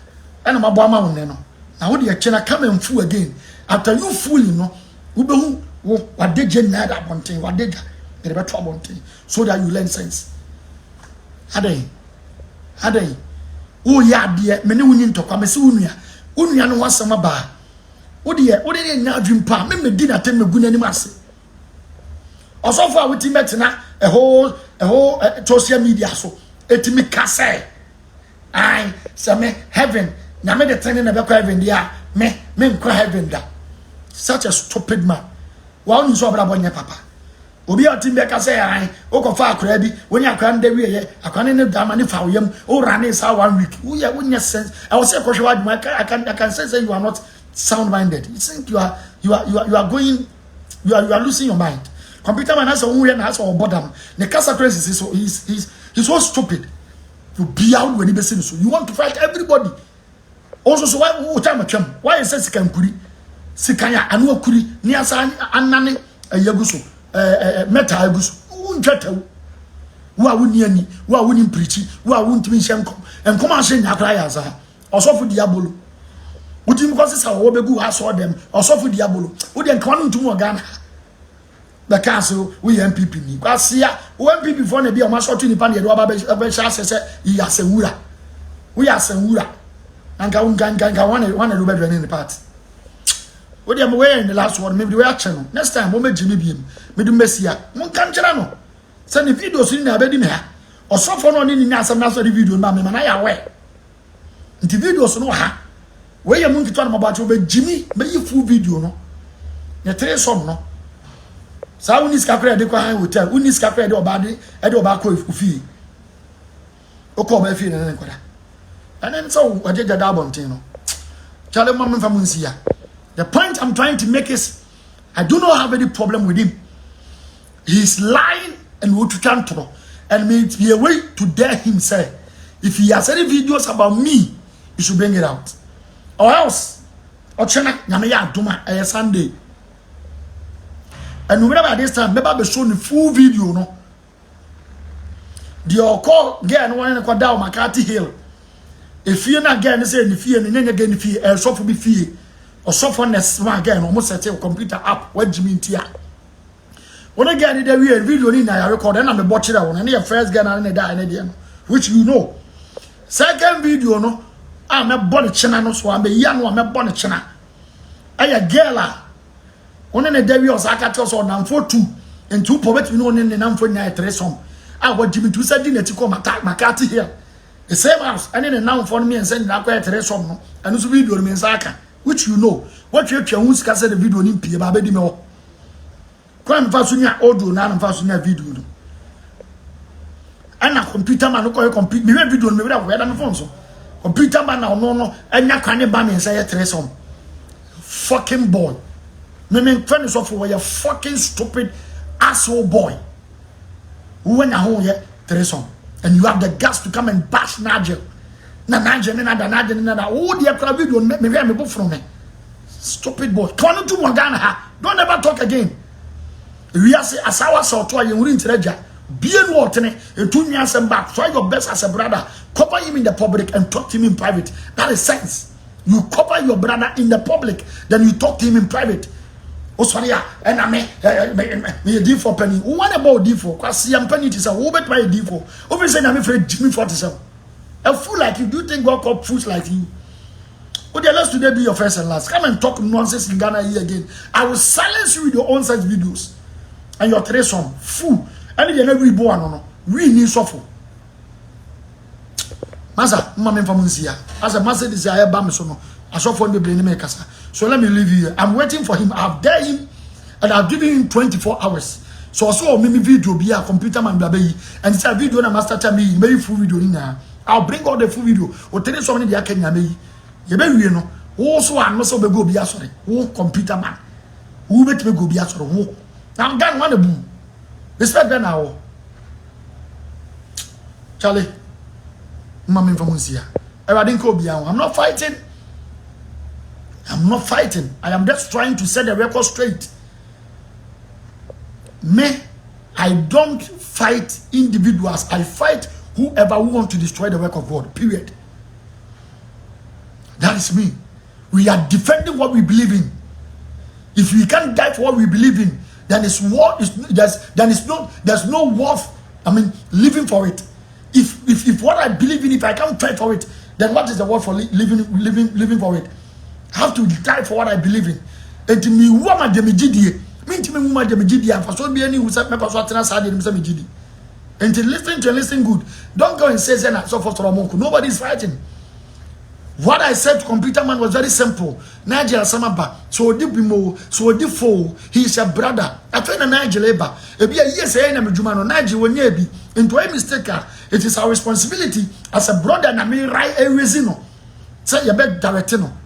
And my boy ma no. Now what the chena come and fool again. After you fooling no, we be what did you na that bonting? What did they be trouble so that you learn sense. Hadai. Oh ya dear, me no win talk. Me se unua. Unua no wasama ba. What the na dream pa me di na tem me gu nani ase osofo a witi metina a whole social media so etimi kase ai se me heaven na me de tene na be kwa heaven dia me nkwa heaven da. Such a stupid man. Wa onu so obra bonye papa obi a timbe kase ai o ko fa akra bi woni akra nda wi ye akra ne da ma ne fa oyam o rane sa 1 week wo ye wonya sense I was say ko hwa aduma I can say you are not sound-minded. You think you are going, you are losing your mind. Computer man has a own and has a bottom. The cancer crisis is so he's so stupid. You be out when he be so you want to fight everybody. Also, so why is it can kuri? Sikanya anu kuri ni asa anane yaguso meta yaguso unjata wa wuni ani wa wuni preachi wa wuntimi hyenkom enkom ahye nyakra ya za osofo diabolo uti because say wo begu ha so dem osofo diabolo wo de nkan no ntum Ghana the council we MPP ni kwasia wo MPP for na bia o ma so to ni pa na ye do ba be sha se ya sewura we ya sewura anka wana do bedre ni party wo de mo we in the last one maybe we action next time mo meji me biem me do mesia mo kan kira no se ni videos ni na be di me ha osofo no ni asam na so di video ma me na ya we Nti videos no ha. Where you monkey to about you, Jimmy, but you full video no. You tell some no. So unis kakre de kwa hotel, unis kakre de obade, edo obako ifufi. Oko ba fi na nkwada. And then so waje jada bonten no. Chale mama mfa munsia. The point I'm trying to make is I do not have any problem with him. He's lying and what you can throw. And may it be a way to dare him say, if he has any videos about me, he should bring it out. Or else, Ochena, Yamaya Duma, a Sunday. And remember this time, maybe be shown the full video, no. The call again, one in down McCarthy Hill. If you're not getting say the fear, and then again the fear, and so for be fear, or so for next again, almost set a computer app, what do you mean, Tia? When I get the real video in I record, and I'm watching that one, and the first girl and the which you know. Second video, no, I'm a body channel, so I'm a young one, I'm a body channel. I a girl. One in the day was I got us on 42 and 2 poverty, you know, in the number 3 some. I want Jimmy to say dinner to come attack McCarthy here. The same house, and then now for me and send that quite 3 some, and this video means Aka, which you know. What you can say the video in Pia Baby Mo. Come Fasunia audio, now Fasunia video. And a computer man who compete me video, maybe that way than phone. Computer man now, no, and you can't buy me and say 3 some. Fucking boy. Me friend is off for a fucking stupid asshole boy. Who went home yet, Tereson. And you have the guts to come and bash Nigel. Nigel, oh, dear club video, me hear me book from me. Stupid boy. Come on to Morgana. Don't ever talk again. We are say Ashawo so to you in treasure. Be in water and 2 years and back. Try your best as a brother. Cover him in the public and talk to him in private. That is sense. You cover your brother in the public, then you talk to him in private. Oh, sorry, and I me a D4 penny. What about D4? Because I'm penny to say, who bet my D4? Obviously, I'm afraid Jimmy 47. A fool like you, do you think God called fools like you? Oh, dear, let's today be your first and last. Come and talk nonsense in Ghana here again. I will silence you with your own such videos. And your treason, fool. And you're never born, no. We need suffer. Masa, Mamma Famusia. As a master desire, Bamisono. I saw for the Blenimekasa. So let me leave you here. I'm waiting for him. I've dared him and I've given him 24 hours. So I saw me video be a computer man baby and it's a video na master tell me maybe full video in there. I'll bring all the full video. Or tell you something they can me. You be you know. Also I must be go be a sorry. Oh computer man. Who bet me go be a sorry. Oh. I'm done one boom. Respect that now. Charlie. Mama from Musia. I didn't go beyond. I'm not fighting. I'm not fighting. I am just trying to set the record straight. Me, I don't fight individuals. I fight whoever who want to destroy the work of God. Period. That is me. We are defending what we believe in. If we can't die for what we believe in, then there's no worth. I mean, living for it. If what I believe in, if I can't fight for it, then what is the worth for living for it? I have to die for what I believe in. And to me, woman demijidi. Me to me woman demijidi. And for so be any who said me for tena sadi demijidi. And to listen good. Don't go and say so for Solomonku. Nobody is fighting. What I said to computer man was very simple. Nigel Samaba. So Dibimo. So Difo. He is a brother. I find a Nigel Eba. Ebi a yes I am Jumano Nigel when ye be into a mistake. It is our responsibility as a brother na me right a resino. Say you bet directino.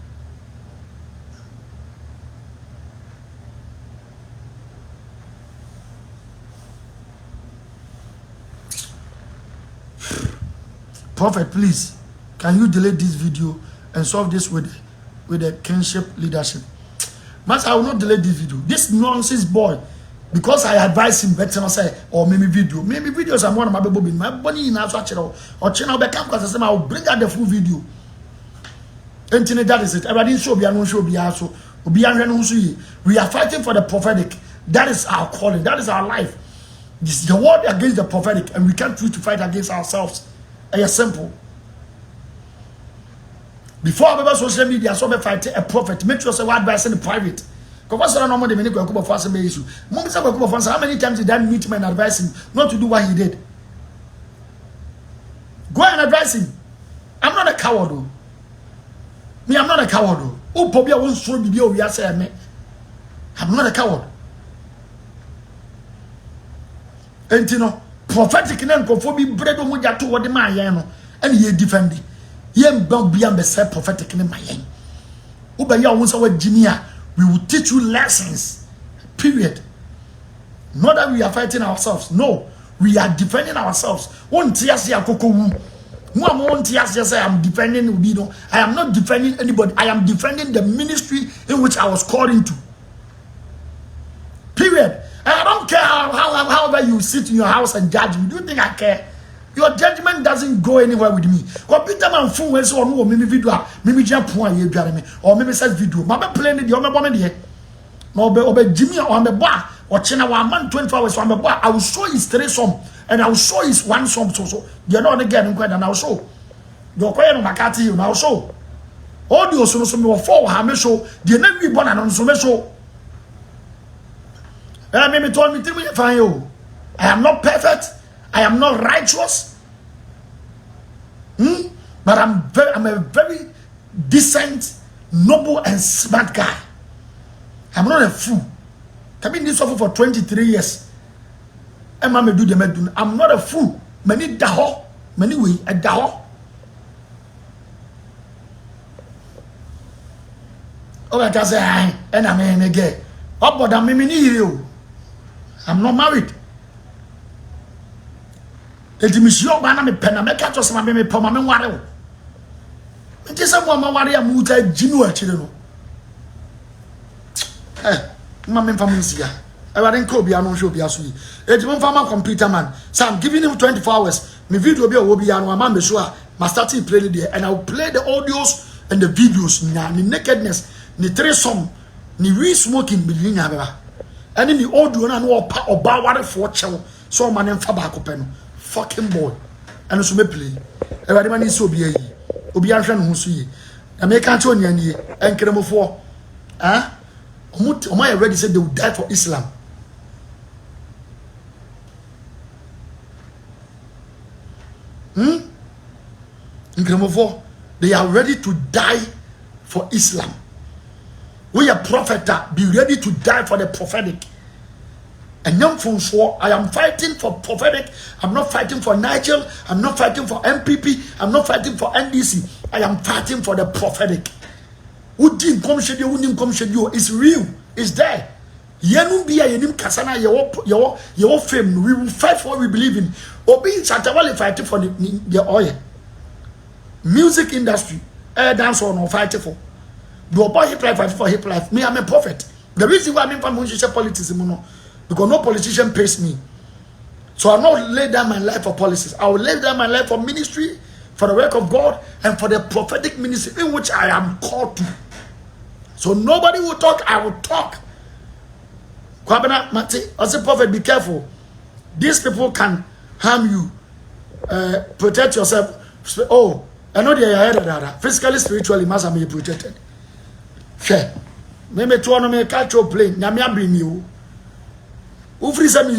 Prophet, please, can you delete this video and solve this with the kinship leadership? Master, I will not delete this video. This nonsense boy, because I advise him better not say or maybe videos are one of my baby. My bunny in our channel or channel back because I will bring out the full video. And that is it. Everybody show be a show be also. We are fighting for the prophetic. That is our calling. That is our life. This is the word against the prophetic, and we can't choose to fight against ourselves. It's simple. Before I social media, so be fighting a prophet. Make sure say advice in private. Because how many times did I meet him and advise him not to do what he did? Go and advise him. I'm not a coward though. Me, I'm not a coward. Oh, probably I won't show me. I'm not a coward. And you know, prophetic name for me bread on what you to my and ye defend it. Ye don't be the same prophetic name my yen. Uba ya once our Jimia, we will teach you lessons. Period. Not that we are fighting ourselves. No, we are defending ourselves. One tears here, Coco. One tears here, I am defending Ubino. I am not defending anybody. I am defending the ministry in which I was called into. Period. I don't care however you sit in your house and judge me. Do you think I care? Your judgment doesn't go anywhere with me. Computer man phone when so no me video, me jump point ye dware me or me set video. Ma be play the o me bomb de. No be Jimmy or me boy or chena 1 man 24 hours on me boy. I will show his 3 sum and I will show his 1 sum so. You know again and I will show. You kwere no makati you now show. Audio so me for ha me show. The na we born and so me show. And me told me tell me fine you. I am not perfect. I am not righteous. But I'm a very decent, noble, and smart guy. I'm not a fool. I've been this for 23 years. And I'm do the medun. I'm not a fool. Many daho, many way a daho. Oh, I can say, and I'm again. Oh, but I'm not married. Eti misio ba na me pena me ka to se ma me poma me ware wo. Nti se mo ma ware ya mu ta jinu a chire no. Ma me fam nsia. E wa den ko bia no hwe bia so yi. Eti mo fam computer man. So I'm giving him 24 hours. Me video bia wo bia no ma me so a ma start to play there and I will play the audios and the videos na ni nakedness, ni threesome, ni we smoking bi ni nya beba. And in the audio na no oba ware fo chew. So man em fa ba ko pe no. Fucking boy. And so me play. Everybody man is so be obi ahwe no so yi. Na me ka cho nya ni enkremofo. Omo already said they would die for Islam. Enkremofo, they are ready to die for Islam. We are prophet, be ready to die for the prophetic. And young from so I am fighting for prophetic. I'm not fighting for Nigel. I'm not fighting for MPP. I'm not fighting for NDC. I am fighting for the prophetic. Who didn't come schedule? Who didn't come schedule? It's real. It's there. Yenum biya yenim kasana your fame. We will fight for what we believe in. Obi Chatawale fighting for the oil. Music industry. Dance or no fighting for. Do a boy hip life fighting for hip life. Me, I'm a prophet. The reason why I'm from politics, because no politician pays me. So I'll not lay down my life for policies. I will lay down my life for ministry, for the work of God, and for the prophetic ministry in which I am called to. So nobody will talk, I will talk. Kwabena Mate, as a prophet, be careful. These people can harm you. Protect yourself. Oh, I know they are head. Physically, spiritually, must be protected. Okay. Maybe to one me catch your plane. Nyame bring you. Ufri say me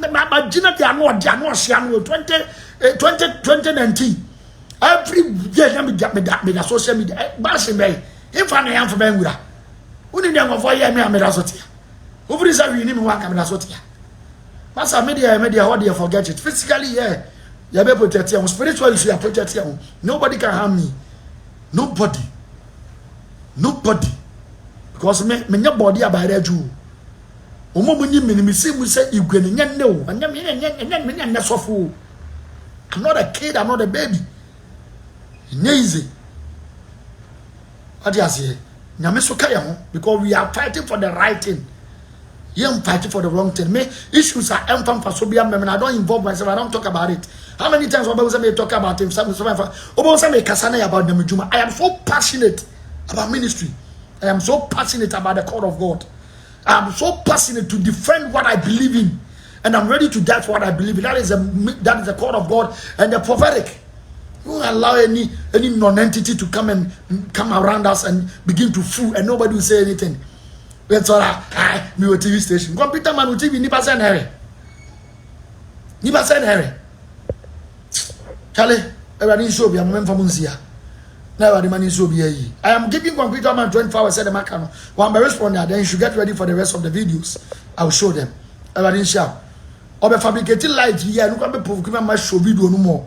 imagine they are not 2019. Every year me social media. Bash me. If I am for Bengura. Uni dem for year me am sotia. Ufri say we ni me wan camera sotia. Master media how they forget it. Physically yeah. You be protect you. Spiritually you are protect you. Nobody can harm me. Nobody. Because me nya body about that Jew. Omo munyi me say Egwe nya no. Anya me nya sofo. I'm not a kid, I'm not a baby. It's easy. What do you say? Nyame so kaya ho because we are fighting for the right thing. You am fighting for the wrong thing. Me issues are empam for so be am I don't involve myself. I don't talk about it. How many times Oba say me talk about him? Oba say me kasana about the Juma. I am so passionate about ministry. I am so passionate about the call of God. I am so passionate to defend what I believe in, and I'm ready to die for what I believe in. That is the call of God and the prophetic. You won't allow any non-entity to come around us and begin to fool, and nobody will say anything. That's all. Me with TV station. Computer man with TV. Nipa send Harry. Charlie, everybody show me. I'm from Munsia. Now the money so be ye. I am giving computer man 24 hours. Said the man one by responder. Then you should get ready for the rest of the videos. I will show them. I didn't shout. Or be fabricating light here. No can be provoking my show video no more.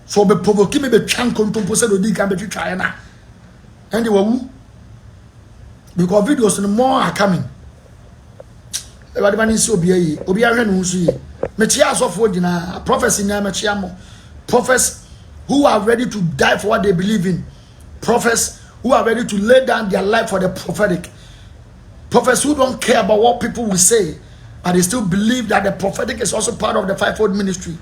So be provoking me be chunk on to post the can be try na. And they were because videos no more are coming. Everybody so be ye. Obi a no so ye. Me chia so for dina prophecy na me chia mo. Prophets who are ready to die for what they believe in. Prophets who are ready to lay down their life for the prophetic. Prophets who don't care about what people will say, but they still believe that the prophetic is also part of the fivefold ministry.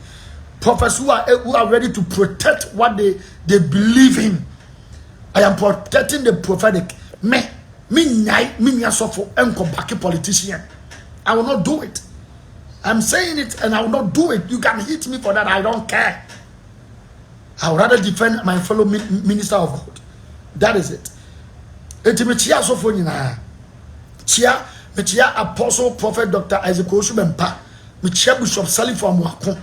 Prophets who are ready to protect what they believe in. I am protecting the prophetic. Me suffer enko politician. I will not do it. I'm saying it and I will not do it. You can hit me for that. I don't care. I would rather defend my fellow minister of God. That is it. Chia so for Chia Apostle Prophet Dr. Isaac Osubempa. Chia Bishop Sally from Wako.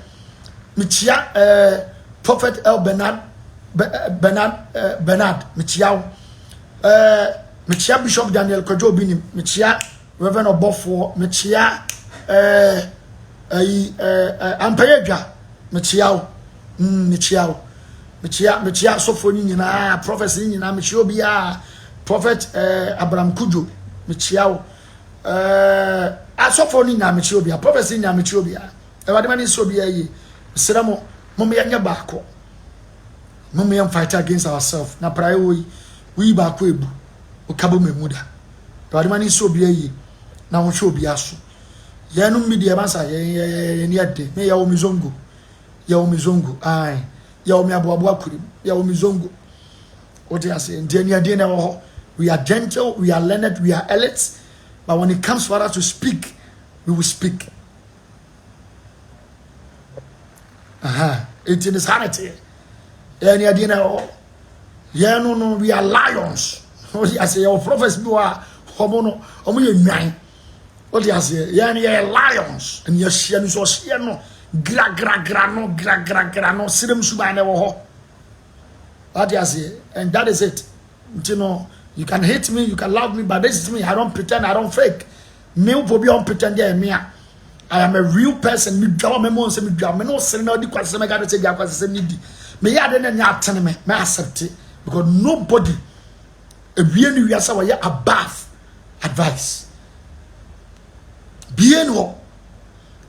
Chia Prophet L. Bernard. Chia Bishop Daniel Kojo Bini. Chia Reverend Obofo. Chia Ampeyeja. Mechia so for nyina prophecy nyina mechia obia prophet Abraham Kujo mechia aso for nyina mechia obia prophecy nyina mechia obia e wade mani so obia yi seramo mo yanya baako mo me fight against ourselves na prayer we baako ebu okabo memuda e wade mani so obia yi na wo hwe obia so ye no media bansa ye ne ade me ya wo mizongo ai ya omi abuabu akuri ya omi zongo what you say ndeni na ho we are gentle, we are learned, we are elites, but when it comes for us to speak, we will speak. It's in insanity. Any idea now? Yeah, no, we are lions. I say our prophets are homono nine. What you say? Yeah, lions, and you're so no. Gra no sidem suba na wo. What you say? And that is it. You know, you can hate me, you can love me, but this is me. I don't pretend, I don't fake. Me will be on pretend there me. I am a real person. Me draw me mo say me draw me no say na di kwase me ga say dia kwase say need. Me ya de na nya atene me accept it because nobody ewie ni wiasa wa above advice. Bien ho.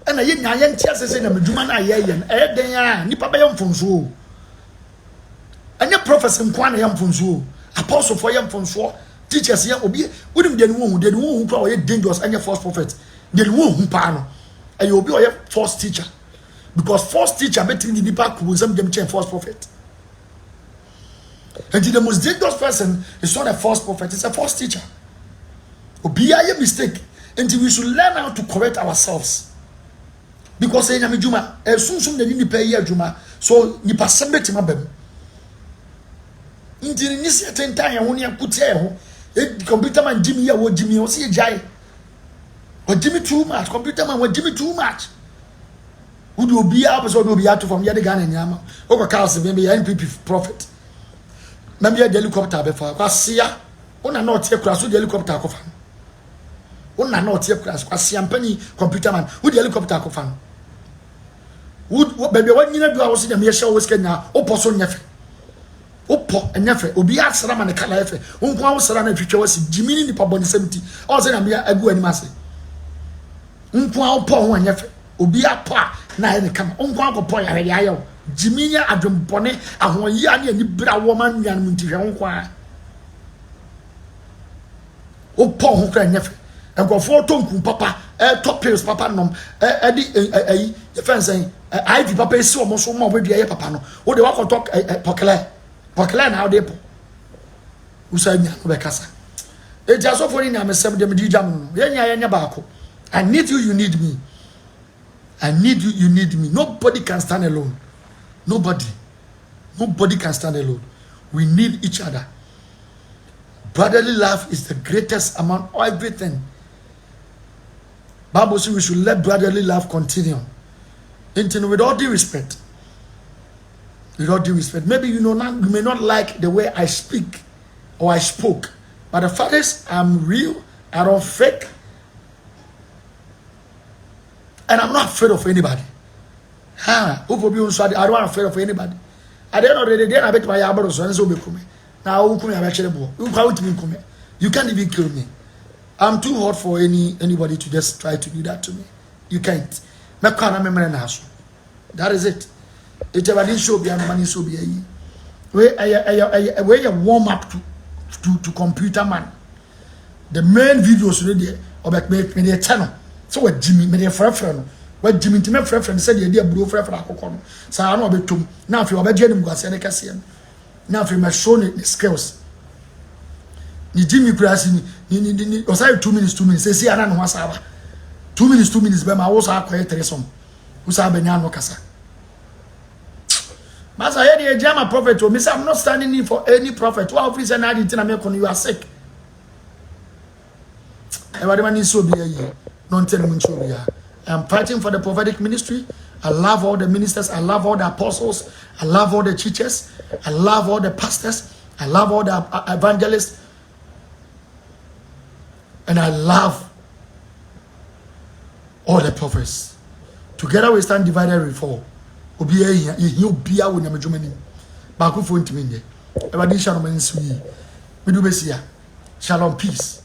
And I ain't say na meduma na ye yen e den ya nipa be yam fonso anya prophecy nkwa na yam fonso apostle for yam fonso teachers ya obi wonim de no hu kwa ye dangerous anya false prophet de no hu pa no e obi o ye false teacher because false teacher betting the nipa ku some dem change false prophet and the most dangerous person is not a false prophet, it's a false teacher. Obi a mistake and we should learn how to correct ourselves. Because say nyame djuma e sunsun de ni pay adjuma so ni pasembeti mabem ndiri ni se tentan ya ho ni akutie ho e computer man jimi ya wo jimi o se jai o jimi too much computer man wo jimi too much would you be up so do be out from yede Ghana nyama o ko cars be ya NPP prophet mam ya helicopter be fa kwasia ona na otie kura so helicopter akofa ona na otie kura so kwasia mpani computer man wo helicopter akofa would baby what you do I was in the show was kenya oposo nyefe opo enyefe obi asra ma ne kala efe onko awosra na twetwe wasi jimini ni paboni 70 o se na me agu ani mase onko awpo ho enyefe obi apa na ne kama onko akopɔ yare yayo jimini adwompone ahoyi ane ani bra wo man nyan mutihwe onko a opo ho kra enyefe enkofo tonku papa top pills papa nom di the fence IV papa esi omo so mo bia ye papa no wo de wakotok pokele na ode po usanya no be kasa e ja so foni na mesem de medi jam no ye nya baako I need you, you need me. I need you, you need me. Nobody can stand alone. Nobody can stand alone. We need each other. Brotherly love is the greatest among everything. Bible says we should let brotherly love continue. And with all due respect, With all due respect, maybe you may not like the way I speak or I spoke, but the fact is, I'm real. I don't fake, and I'm not afraid of anybody. I don't afraid of anybody. At the end of the day, I bet my yabber so and so be coming. Now, you can't even kill me. I'm too hot for anybody to just try to do that to me. You can't. That is it. It's a show be money so be where you warm up to computer man. The main videos already or back me the channel. So what Jimmy me the friend. What Jimmy to my friend said the idea bro friend for akoko. So I know be tum. Now if you obey them go say na kase. Now if you must show the skills. Ni Jimmy press ni o say 2 minutes say see ana no wasaba. 2 minutes be ma wo so akoye tresom. Wo sa be nya no kasa. Master, I hear the Jama prophet told me, I'm not standing in for any prophet. What office and I didn't you are sick. I'm fighting for the prophetic ministry. I love all the ministers. I love all the apostles. I love all the teachers. I love all the pastors. I love all the evangelists. And I love all the prophets. Together we stand divided and fall. Obiya you biya wo nyamedwumani ba ko fo ntimi nde e ba di shalom nsi mi do besia shalom peace.